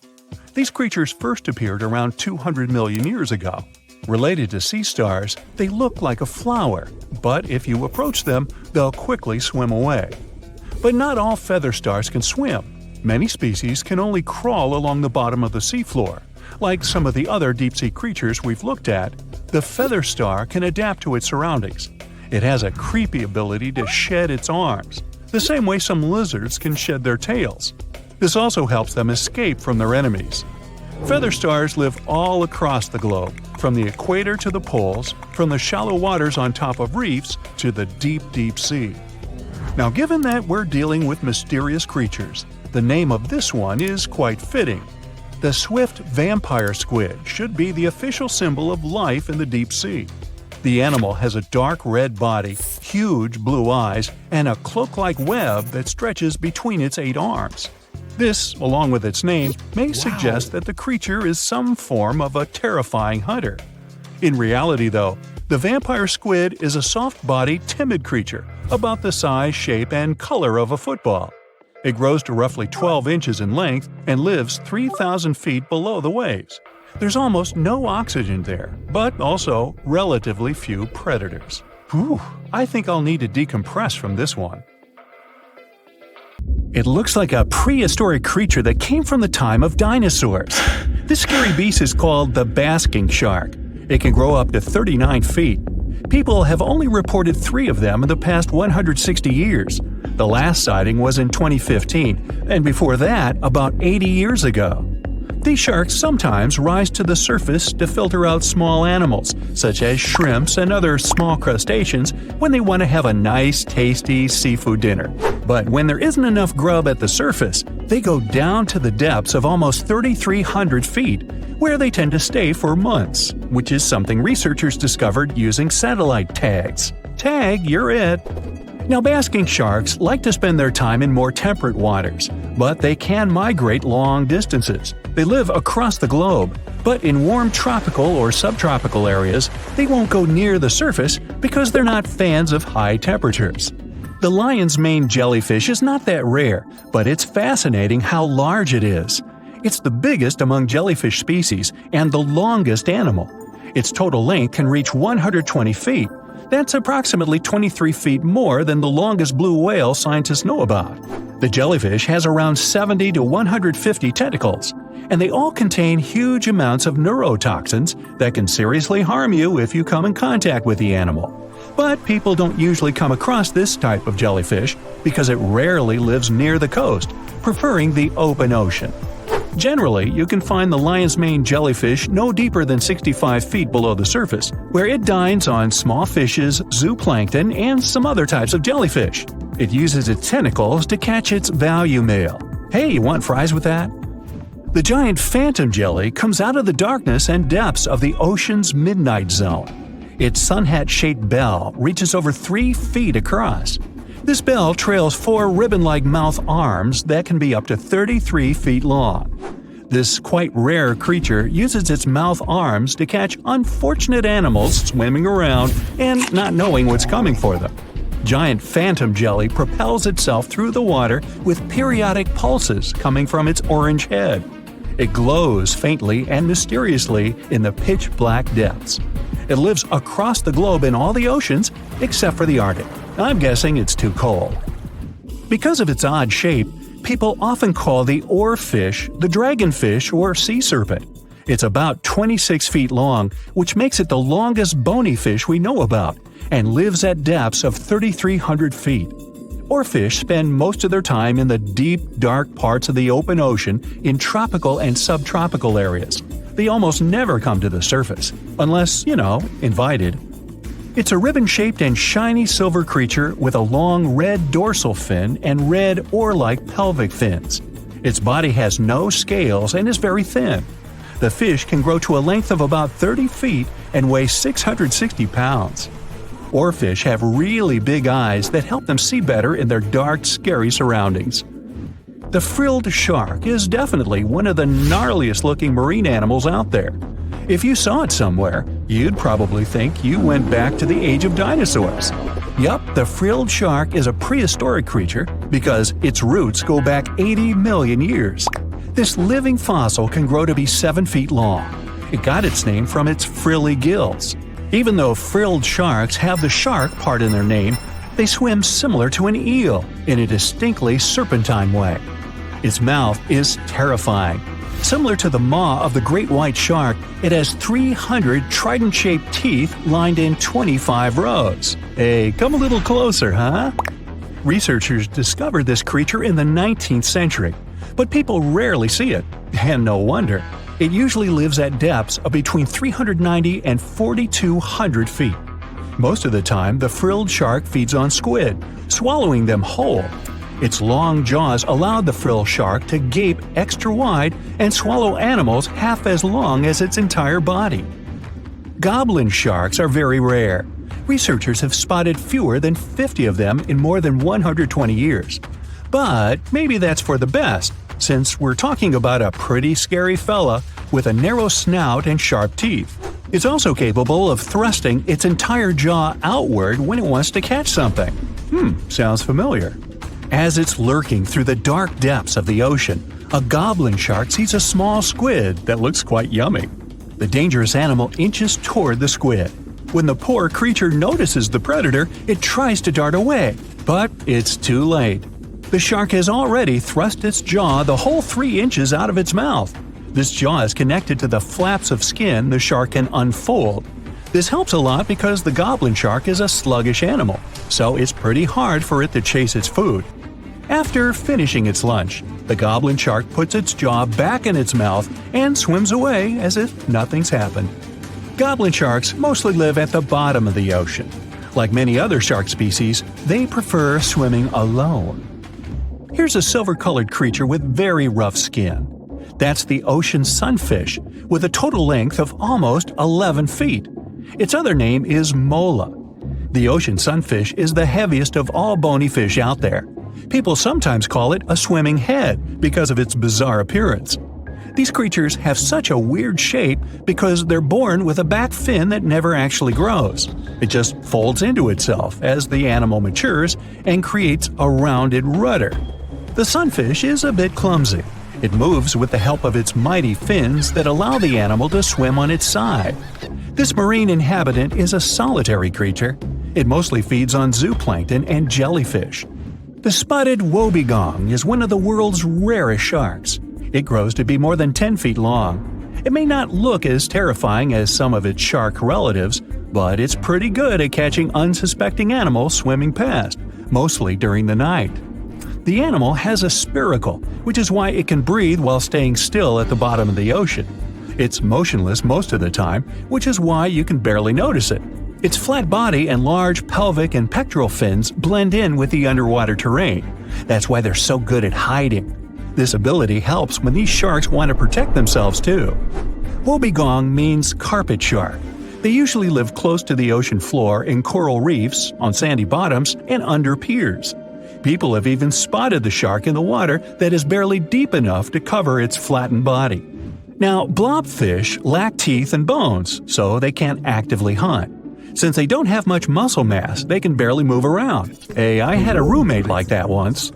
These creatures first appeared around 200 million years ago. Related to sea stars, they look like a flower, but if you approach them, they'll quickly swim away. But not all feather stars can swim. Many species can only crawl along the bottom of the seafloor. Like some of the other deep-sea creatures we've looked at, the feather star can adapt to its surroundings. It has a creepy ability to shed its arms, the same way some lizards can shed their tails. This also helps them escape from their enemies. Feather stars live all across the globe, from the equator to the poles, from the shallow waters on top of reefs to the deep, deep sea. Now, given that we're dealing with mysterious creatures, the name of this one is quite fitting. The swift vampire squid should be the official symbol of life in the deep sea. The animal has a dark red body, huge blue eyes, and a cloak-like web that stretches between its 8 arms. This, along with its name, may suggest that the creature is some form of a terrifying hunter. In reality, though, the vampire squid is a soft-bodied, timid creature, about the size, shape, and color of a football. It grows to roughly 12 inches in length and lives 3,000 feet below the waves. There's almost no oxygen there, but also relatively few predators. Whew, I think I'll need to decompress from this one. It looks like a prehistoric creature that came from the time of dinosaurs. This scary beast is called the basking shark. It can grow up to 39 feet. People have only reported 3 of them in the past 160 years. The last sighting was in 2015, and before that, about 80 years ago. These sharks sometimes rise to the surface to filter out small animals, such as shrimps and other small crustaceans, when they want to have a nice, tasty seafood dinner. But when there isn't enough grub at the surface, they go down to the depths of almost 3,300 feet, where they tend to stay for months, which is something researchers discovered using satellite tags. Tag, you're it! Now, basking sharks like to spend their time in more temperate waters, but they can migrate long distances. They live across the globe, but in warm tropical or subtropical areas, they won't go near the surface because they're not fans of high temperatures. The lion's mane jellyfish is not that rare, but it's fascinating how large it is. It's the biggest among jellyfish species and the longest animal. Its total length can reach 120 feet. That's approximately 23 feet more than the longest blue whale scientists know about. The jellyfish has around 70 to 150 tentacles, and they all contain huge amounts of neurotoxins that can seriously harm you if you come in contact with the animal. But people don't usually come across this type of jellyfish because it rarely lives near the coast, preferring the open ocean. Generally, you can find the lion's mane jellyfish no deeper than 65 feet below the surface, where it dines on small fishes, zooplankton, and some other types of jellyfish. It uses its tentacles to catch its value male. Hey, you want fries with that? The giant phantom jelly comes out of the darkness and depths of the ocean's midnight zone. Its sun hat-shaped bell reaches over 3 feet across. This bell trails 4 ribbon-like mouth arms that can be up to 33 feet long. This quite rare creature uses its mouth arms to catch unfortunate animals swimming around and not knowing what's coming for them. Giant phantom jelly propels itself through the water with periodic pulses coming from its orange head. It glows faintly and mysteriously in the pitch-black depths. It lives across the globe in all the oceans except for the Arctic. I'm guessing it's too cold. Because of its odd shape, people often call the oarfish the dragonfish or sea serpent. It's about 26 feet long, which makes it the longest bony fish we know about, and lives at depths of 3,300 feet. Oarfish spend most of their time in the deep, dark parts of the open ocean in tropical and subtropical areas. They almost never come to the surface, unless, invited. It's a ribbon-shaped and shiny silver creature with a long red dorsal fin and red oar-like pelvic fins. Its body has no scales and is very thin. The fish can grow to a length of about 30 feet and weigh 660 pounds. Oarfish have really big eyes that help them see better in their dark, scary surroundings. The frilled shark is definitely one of the gnarliest-looking marine animals out there. If you saw it somewhere, you'd probably think you went back to the age of dinosaurs. Yup, the frilled shark is a prehistoric creature because its roots go back 80 million years. This living fossil can grow to be 7 feet long. It got its name from its frilly gills. Even though frilled sharks have the shark part in their name, they swim similar to an eel in a distinctly serpentine way. Its mouth is terrifying. Similar to the maw of the great white shark, it has 300 trident-shaped teeth lined in 25 rows. Hey, come a little closer, huh? Researchers discovered this creature in the 19th century, but people rarely see it, and no wonder. It usually lives at depths of between 390 and 4,200 feet. Most of the time, the frilled shark feeds on squid, swallowing them whole. Its long jaws allowed the frilled shark to gape extra wide and swallow animals half as long as its entire body. Goblin sharks are very rare. Researchers have spotted fewer than 50 of them in more than 120 years. But maybe that's for the best, since we're talking about a pretty scary fella with a narrow snout and sharp teeth. It's also capable of thrusting its entire jaw outward when it wants to catch something. Sounds familiar. As it's lurking through the dark depths of the ocean, a goblin shark sees a small squid that looks quite yummy. The dangerous animal inches toward the squid. When the poor creature notices the predator, it tries to dart away, but it's too late. The shark has already thrust its jaw the whole 3 inches out of its mouth. This jaw is connected to the flaps of skin the shark can unfold. This helps a lot because the goblin shark is a sluggish animal, so it's pretty hard for it to chase its food. After finishing its lunch, the goblin shark puts its jaw back in its mouth and swims away as if nothing's happened. Goblin sharks mostly live at the bottom of the ocean. Like many other shark species, they prefer swimming alone. Here's a silver-colored creature with very rough skin. That's the ocean sunfish, with a total length of almost 11 feet. Its other name is mola. The ocean sunfish is the heaviest of all bony fish out there. People sometimes call it a swimming head because of its bizarre appearance. These creatures have such a weird shape because they're born with a back fin that never actually grows. It just folds into itself as the animal matures and creates a rounded rudder. The sunfish is a bit clumsy. It moves with the help of its mighty fins that allow the animal to swim on its side. This marine inhabitant is a solitary creature. It mostly feeds on zooplankton and jellyfish. The spotted wobbegong is one of the world's rarest sharks. It grows to be more than 10 feet long. It may not look as terrifying as some of its shark relatives, but it's pretty good at catching unsuspecting animals swimming past, mostly during the night. The animal has a spiracle, which is why it can breathe while staying still at the bottom of the ocean. It's motionless most of the time, which is why you can barely notice it. Its flat body and large pelvic and pectoral fins blend in with the underwater terrain. That's why they're so good at hiding. This ability helps when these sharks want to protect themselves too. Wobbegong means carpet shark. They usually live close to the ocean floor in coral reefs, on sandy bottoms, and under piers. People have even spotted the shark in the water that is barely deep enough to cover its flattened body. Now, blobfish lack teeth and bones, so they can't actively hunt. Since they don't have much muscle mass, they can barely move around. Hey, I had a roommate like that once.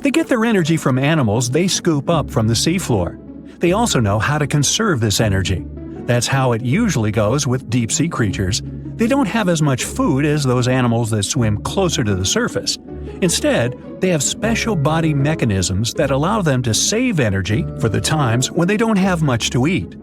They get their energy from animals they scoop up from the seafloor. They also know how to conserve this energy. That's how it usually goes with deep-sea creatures. They don't have as much food as those animals that swim closer to the surface. Instead, they have special body mechanisms that allow them to save energy for the times when they don't have much to eat.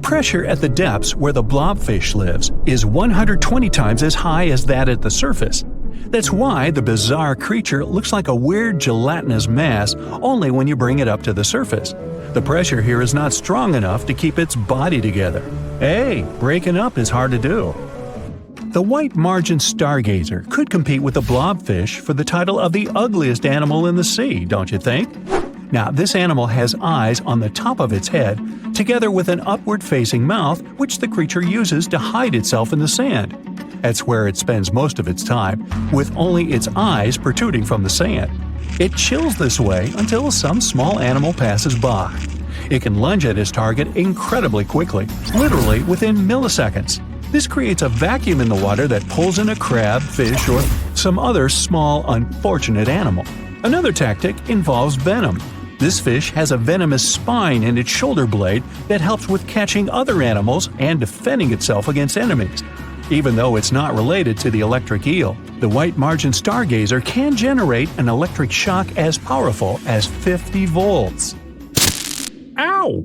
Pressure at the depths where the blobfish lives is 120 times as high as that at the surface. That's why the bizarre creature looks like a weird gelatinous mass only when you bring it up to the surface. The pressure here is not strong enough to keep its body together. Hey, breaking up is hard to do. The white margin stargazer could compete with the blobfish for the title of the ugliest animal in the sea, don't you think? Now, this animal has eyes on the top of its head, together with an upward-facing mouth which the creature uses to hide itself in the sand. That's where it spends most of its time, with only its eyes protruding from the sand. It chills this way until some small animal passes by. It can lunge at its target incredibly quickly, literally within milliseconds. This creates a vacuum in the water that pulls in a crab, fish, or some other small, unfortunate animal. Another tactic involves venom. This fish has a venomous spine in its shoulder blade that helps with catching other animals and defending itself against enemies. Even though it's not related to the electric eel, the white margin stargazer can generate an electric shock as powerful as 50 volts. Ow!